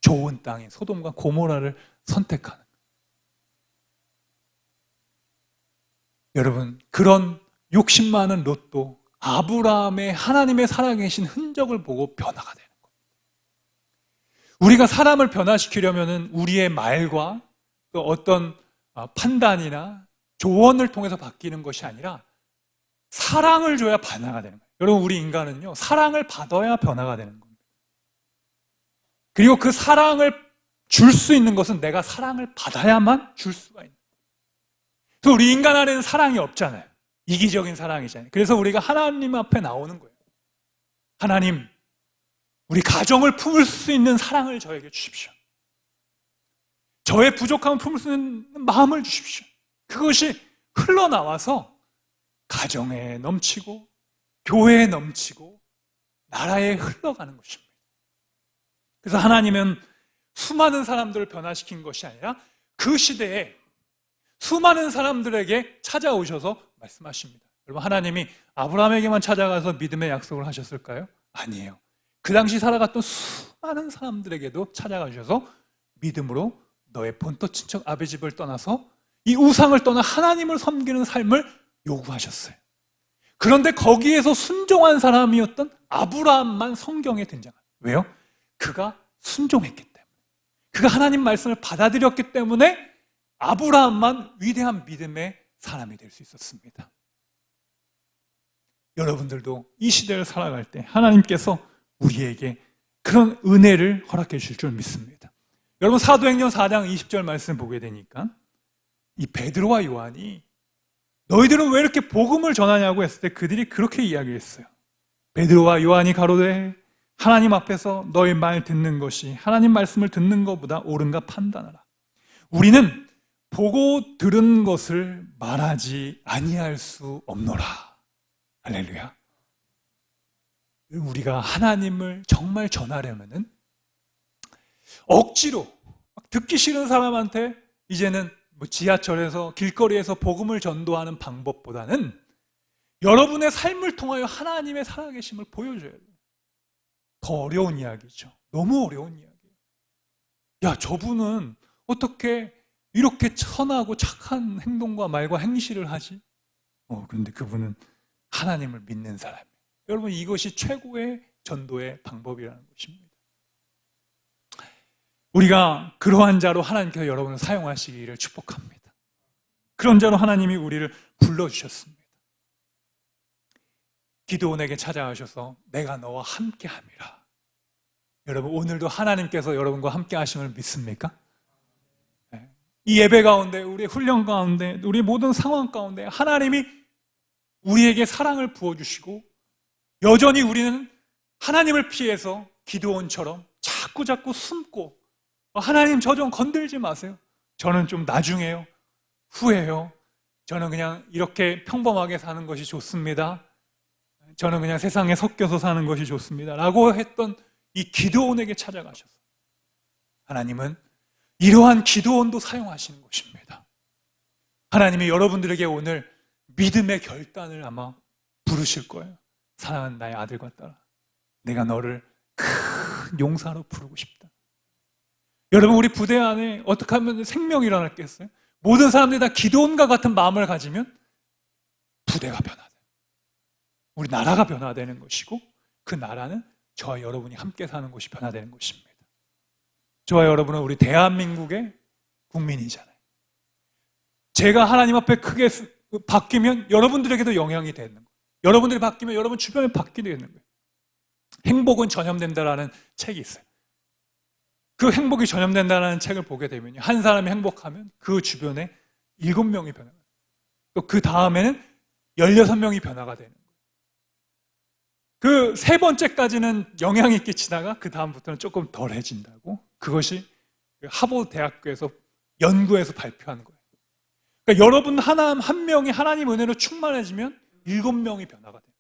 좋은 땅인 소돔과 고모라를 선택하는 거예요. 여러분 그런 욕심 많은 롯도 아브라함의 하나님의 살아계신 흔적을 보고 변화가 되는 겁니다. 우리가 사람을 변화시키려면 우리의 말과 또 어떤 판단이나 조언을 통해서 바뀌는 것이 아니라 사랑을 줘야 변화가 되는 거예요. 여러분 우리 인간은요 사랑을 받아야 변화가 되는 겁니다. 그리고 그 사랑을 줄 수 있는 것은 내가 사랑을 받아야만 줄 수가 있는 거예요. 그래서 우리 인간 안에는 사랑이 없잖아요. 이기적인 사랑이잖아요. 그래서 우리가 하나님 앞에 나오는 거예요. 하나님 우리 가정을 품을 수 있는 사랑을 저에게 주십시오. 저의 부족함을 품을 수 있는 마음을 주십시오. 그것이 흘러나와서 가정에 넘치고 교회에 넘치고 나라에 흘러가는 것입니다. 그래서 하나님은 수많은 사람들을 변화시킨 것이 아니라 그 시대에 수많은 사람들에게 찾아오셔서 말씀하십니다. 여러분 하나님이 아브라함에게만 찾아가서 믿음의 약속을 하셨을까요? 아니에요. 그 당시 살아갔던 수많은 사람들에게도 찾아가 주셔서 믿음으로 너의 본토 친척 아베 집을 떠나서 이 우상을 떠나 하나님을 섬기는 삶을 요구하셨어요. 그런데 거기에서 순종한 사람이었던 아브라함만 성경에 등장합니다. 왜요? 그가 순종했기 때문에 그가 하나님 말씀을 받아들였기 때문에 아브라함만 위대한 믿음의 사람이 될 수 있었습니다. 여러분들도 이 시대를 살아갈 때 하나님께서 우리에게 그런 은혜를 허락해 주실 줄 믿습니다. 여러분 사도행전 4장 20절 말씀 보게 되니까 이 베드로와 요한이 너희들은 왜 이렇게 복음을 전하냐고 했을 때 그들이 그렇게 이야기했어요. 베드로와 요한이 가로되 하나님 앞에서 너희 말 듣는 것이 하나님 말씀을 듣는 것보다 옳은가 판단하라. 우리는 보고 들은 것을 말하지 아니할 수 없노라. 할렐루야. 우리가 하나님을 정말 전하려면은 억지로 듣기 싫은 사람한테 이제는 지하철에서 길거리에서 복음을 전도하는 방법보다는 여러분의 삶을 통하여 하나님의 살아계심을 보여줘야 돼요. 더 어려운 이야기죠. 너무 어려운 이야기예요. 야, 저분은 어떻게 이렇게 선하고 착한 행동과 말과 행실을 하지? 그런데 그분은 하나님을 믿는 사람이에요. 여러분 이것이 최고의 전도의 방법이라는 것입니다. 우리가 그러한 자로 하나님께서 여러분을 사용하시기를 축복합니다. 그런 자로 하나님이 우리를 불러주셨습니다. 기드온에게 찾아가셔서 내가 너와 함께함이라. 여러분 오늘도 하나님께서 여러분과 함께 하심을 믿습니까? 이 예배 가운데 우리의 훈련 가운데 우리 모든 상황 가운데 하나님이 우리에게 사랑을 부어주시고 여전히 우리는 하나님을 피해서 기드온처럼 자꾸 숨고 하나님 저 좀 건들지 마세요. 저는 좀 나중에요. 후에요. 저는 그냥 이렇게 평범하게 사는 것이 좋습니다. 저는 그냥 세상에 섞여서 사는 것이 좋습니다. 라고 했던 이 기드온에게 찾아가셔서 하나님은 이러한 기드온도 사용하시는 것입니다. 하나님이 여러분들에게 오늘 믿음의 결단을 아마 부르실 거예요. 사랑하는 나의 아들과 딸아, 내가 너를 큰 용사로 부르고 싶다. 여러분, 우리 부대 안에 어떻게 하면 생명이 일어났겠어요? 모든 사람들이 다 기도원과 같은 마음을 가지면 부대가 변화돼요. 우리 나라가 변화되는 것이고, 그 나라는 저와 여러분이 함께 사는 곳이 변화되는 것입니다. 저와 여러분은 우리 대한민국의 국민이잖아요. 제가 하나님 앞에 크게 바뀌면 여러분들에게도 영향이 되는 거예요. 여러분들이 바뀌면 여러분 주변에 바뀌게 되는 거예요. 행복은 전염된다라는 책이 있어요. 그 행복이 전염된다는 책을 보게 되면 한 사람이 행복하면 그 주변에 7명이 변화가 돼요. 또 그 다음에는 16명이 변화가 되는 거예요. 그 세 번째까지는 영향이 끼치다가 그 다음부터는 조금 덜해진다고, 그것이 하버드 대학교에서 연구해서 발표한 거예요. 그러니까 여러분 한 명이 하나님 은혜로 충만해지면 7명이 변화가 돼요.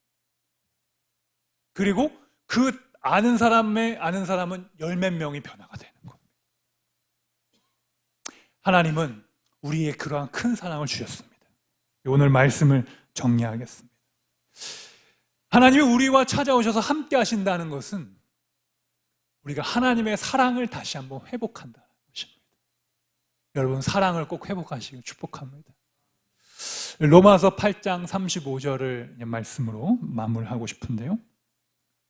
그리고 그 아는 사람은 10몇 명이 변화가 되는 겁니다. 하나님은 우리의 그러한 큰 사랑을 주셨습니다. 오늘 말씀을 정리하겠습니다. 하나님이 우리와 찾아오셔서 함께 하신다는 것은 우리가 하나님의 사랑을 다시 한번 회복한다는 것입니다. 여러분, 사랑을 꼭 회복하시길 축복합니다. 로마서 8장 35절을 말씀으로 마무리하고 싶은데요.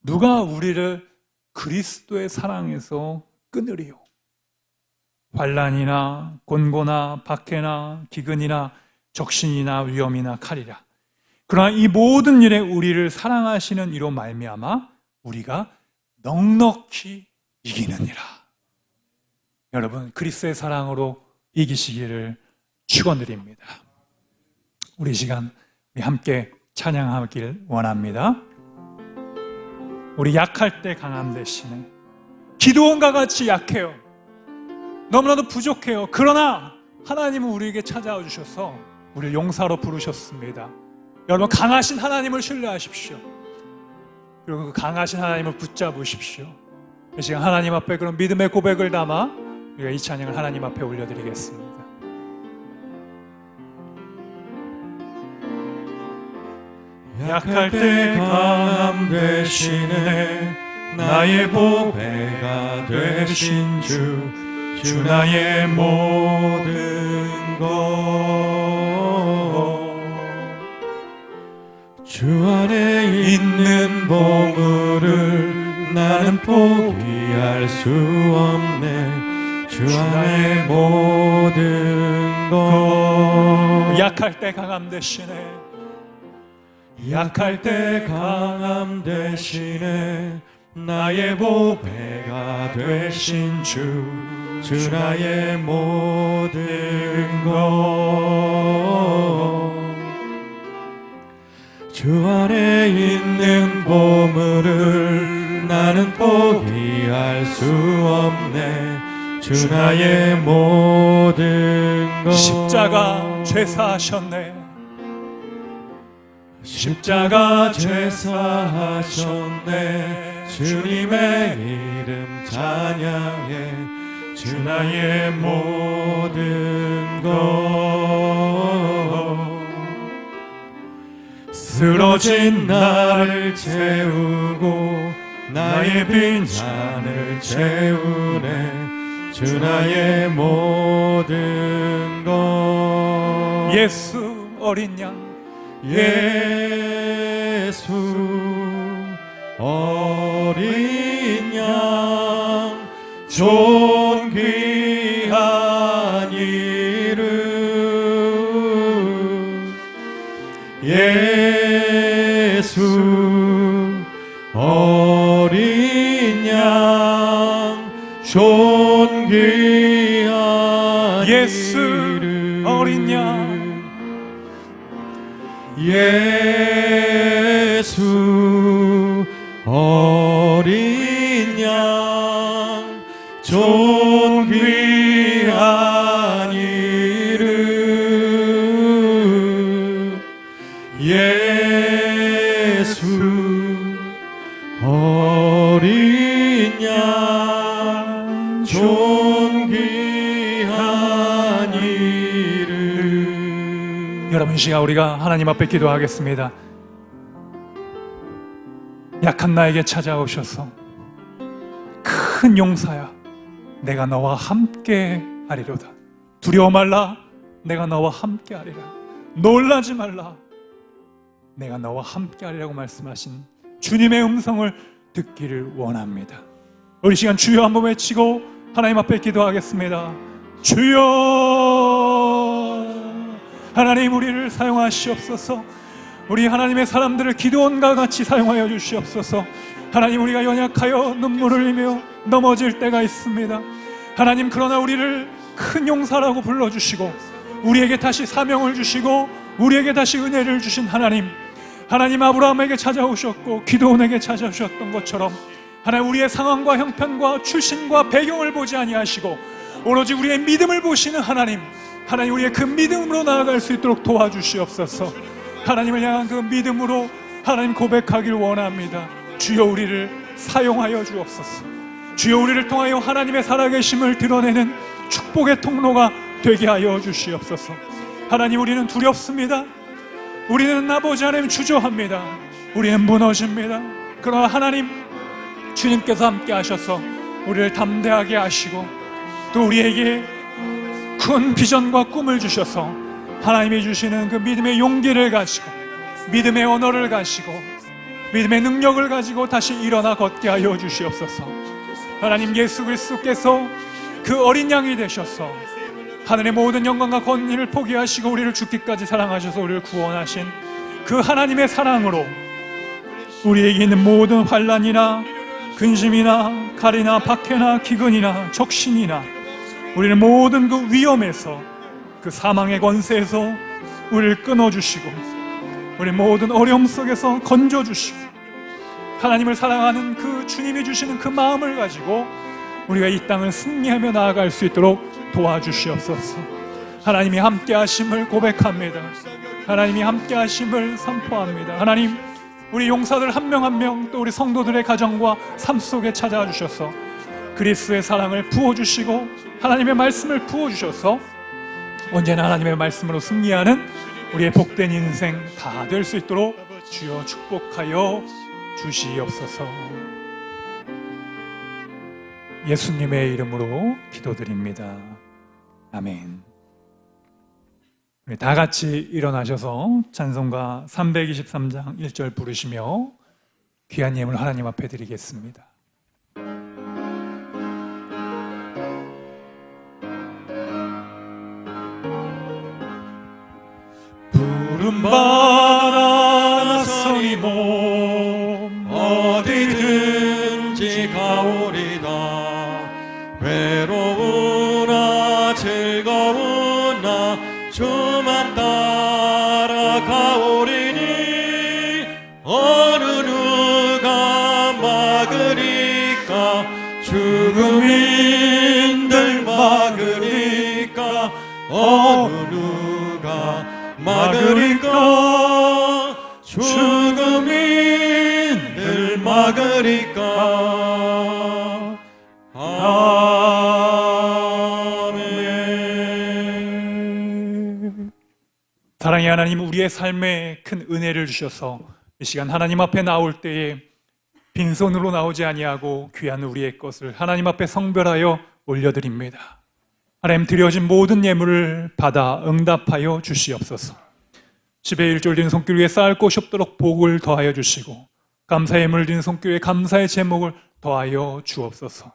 누가 우리를 그리스도의 사랑에서 끊으리요? 환난이나 곤고나 박해나 기근이나 적신이나 위험이나 칼이라. 그러나 이 모든 일에 우리를 사랑하시는 이로 말미암아 우리가 넉넉히 이기느니라. 여러분, 그리스도의 사랑으로 이기시기를 축원드립니다. 우리 시간 우리 함께 찬양하길 원합니다. 우리 약할 때 강함 되시네. 기도원과 같이 약해요. 너무나도 부족해요. 그러나 하나님은 우리에게 찾아와 주셔서 우리를 용사로 부르셨습니다. 여러분, 강하신 하나님을 신뢰하십시오. 그리고 그 강하신 하나님을 붙잡으십시오. 이 시간 하나님 앞에 그런 믿음의 고백을 담아 우리가 이 찬양을 하나님 앞에 올려드리겠습니다. 약할 때 강함 되시네. 나의 보배가 되신 주 나의 모든 것. 주 안에 있는 보물을 나는 포기할 수 없네. 주 안에 모든 것. 약할 때 강함 되시네. 약할 때 강함 대신에 나의 보배가 되신 주 나의 모든 것. 주 안에 있는 보물을 나는 포기할 수 없네. 주 나의 모든 것. 십자가 죄사하셨네. 십자가 죄사하셨네. 주님의 이름 찬양해. 주 나의 모든 것. 쓰러진 나를 채우고 나의 빈잔을 채우네. 주 나의 모든 것. 예수 어린 양, 예수 어린 양 존귀한 이름. 예수 어린 양 존귀한 예수 이름. 어린 양, 예수 어린 양 존귀한 이름. 예수 어린 양 존귀한 이름. 여러분, 이 시간 우리가 하나님 앞에 기도하겠습니다. 약한 나에게 찾아오셔서 큰 용사야, 내가 너와 함께 하리로다. 두려워 말라, 내가 너와 함께 하리라. 놀라지 말라, 내가 너와 함께 하리라고 말씀하신 주님의 음성을 듣기를 원합니다. 우리 시간 주여 한번 외치고 하나님 앞에 기도하겠습니다. 주여, 하나님 우리를 사용하시옵소서. 우리 하나님의 사람들을 기도원과 같이 사용하여 주시옵소서. 하나님, 우리가 연약하여 눈물을 흘리며 넘어질 때가 있습니다. 하나님, 그러나 우리를 큰 용사라고 불러주시고 우리에게 다시 사명을 주시고 우리에게 다시 은혜를 주신 하나님, 하나님 아브라함에게 찾아오셨고 기드온에게 찾아오셨던 것처럼 하나님, 우리의 상황과 형편과 출신과 배경을 보지 아니하시고 오로지 우리의 믿음을 보시는 하나님, 하나님 우리의 그 믿음으로 나아갈 수 있도록 도와주시옵소서. 하나님을 향한 그 믿음으로 하나님 고백하길 원합니다. 주여, 우리를 사용하여 주옵소서. 주여, 우리를 통하여 하나님의 살아계심을 드러내는 축복의 통로가 되게 하여 주시옵소서. 하나님, 우리는 두렵습니다. 우리는 아버지 하나님 주저합니다. 우리는 무너집니다. 그러나 하나님, 주님께서 함께 하셔서 우리를 담대하게 하시고 또 우리에게 큰 비전과 꿈을 주셔서 하나님이 주시는 그 믿음의 용기를 가지고 믿음의 언어를 가지고 믿음의 능력을 가지고 다시 일어나 걷게 하여 주시옵소서. 하나님, 예수 그리스도께서 그 어린 양이 되셔서 하늘의 모든 영광과 권위를 포기하시고 우리를 죽기까지 사랑하셔서 우리를 구원하신 그 하나님의 사랑으로 우리에게 있는 모든 환난이나 근심이나 칼이나 박해나 기근이나 적신이나 우리를 모든 그 위험에서 그 사망의 권세에서 우리를 끊어주시고 우리 모든 어려움 속에서 건져주시고 하나님을 사랑하는 그 주님이 주시는 그 마음을 가지고 우리가 이 땅을 승리하며 나아갈 수 있도록 도와주시옵소서. 하나님이 함께 하심을 고백합니다. 하나님이 함께 하심을 선포합니다. 하나님, 우리 용사들 한 명 한 명 또 우리 성도들의 가정과 삶 속에 찾아와 주셔서 그리스도의 사랑을 부어주시고 하나님의 말씀을 부어주셔서 언제나 하나님의 말씀으로 승리하는 우리의 복된 인생 다 될 수 있도록 주여 축복하여 주시옵소서. 예수님의 이름으로 기도드립니다. 아멘. 우리 다 같이 일어나셔서 찬송가 323장 1절 부르시며 귀한 예물 하나님 앞에 드리겠습니다. 부름받아 나서니 몸 어디든지 가오리다. 외로우나 즐거우나 주만 따라 가오리니 어느 누가 막으리까. 죽음인들 막으리까. 어느 누가 막으리까. 죽음인들 막으리까. 아멘. 사랑의 하나님, 우리의 삶에 큰 은혜를 주셔서 이 시간 하나님 앞에 나올 때에 빈손으로 나오지 아니하고 귀한 우리의 것을 하나님 앞에 성별하여 올려드립니다. 하나님, 드려진 모든 예물을 받아 응답하여 주시옵소서. 10의 1절 든 손길 위에 쌓을 곳이 없도록 복을 더하여 주시고 감사의 예물 든 손길 위에 감사의 제목을 더하여 주옵소서.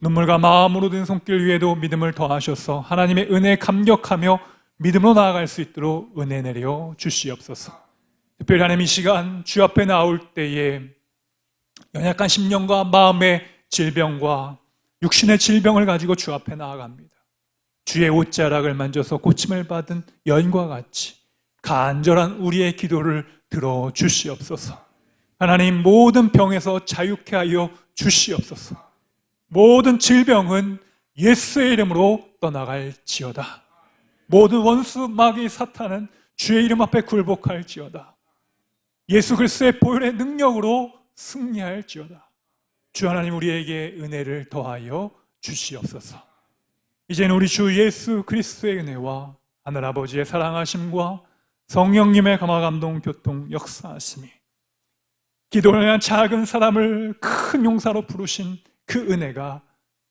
눈물과 마음으로 든 손길 위에도 믿음을 더하셔서 하나님의 은혜에 감격하며 믿음으로 나아갈 수 있도록 은혜 내려 주시옵소서. 특별히 하나님, 이 시간 주 앞에 나올 때에 연약한 심령과 마음의 질병과 육신의 질병을 가지고 주 앞에 나아갑니다. 주의 옷자락을 만져서 고침을 받은 여인과 같이 간절한 우리의 기도를 들어 주시옵소서. 하나님, 모든 병에서 자유케 하여 주시옵소서. 모든 질병은 예수의 이름으로 떠나갈지어다. 모든 원수 마귀 사탄은 주의 이름 앞에 굴복할지어다. 예수 그리스도의 보혈의 능력으로 승리할지어다. 주 하나님, 우리에게 은혜를 더하여 주시옵소서. 이제는 우리 주 예수 그리스도의 은혜와 하늘 아버지의 사랑하심과 성령님의 감화 감동 교통 역사하심이 기도를 한 작은 사람을 큰 용사로 부르신 그 은혜가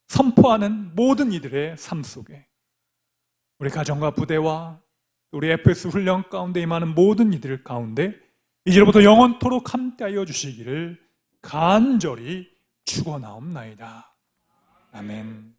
선포하는 모든 이들의 삶 속에 우리 가정과 부대와 우리 FS 훈련 가운데 임하는 모든 이들 가운데 이제로부터 영원토록 함께하여 주시기를 간절히 축원하옵나이다. 아멘.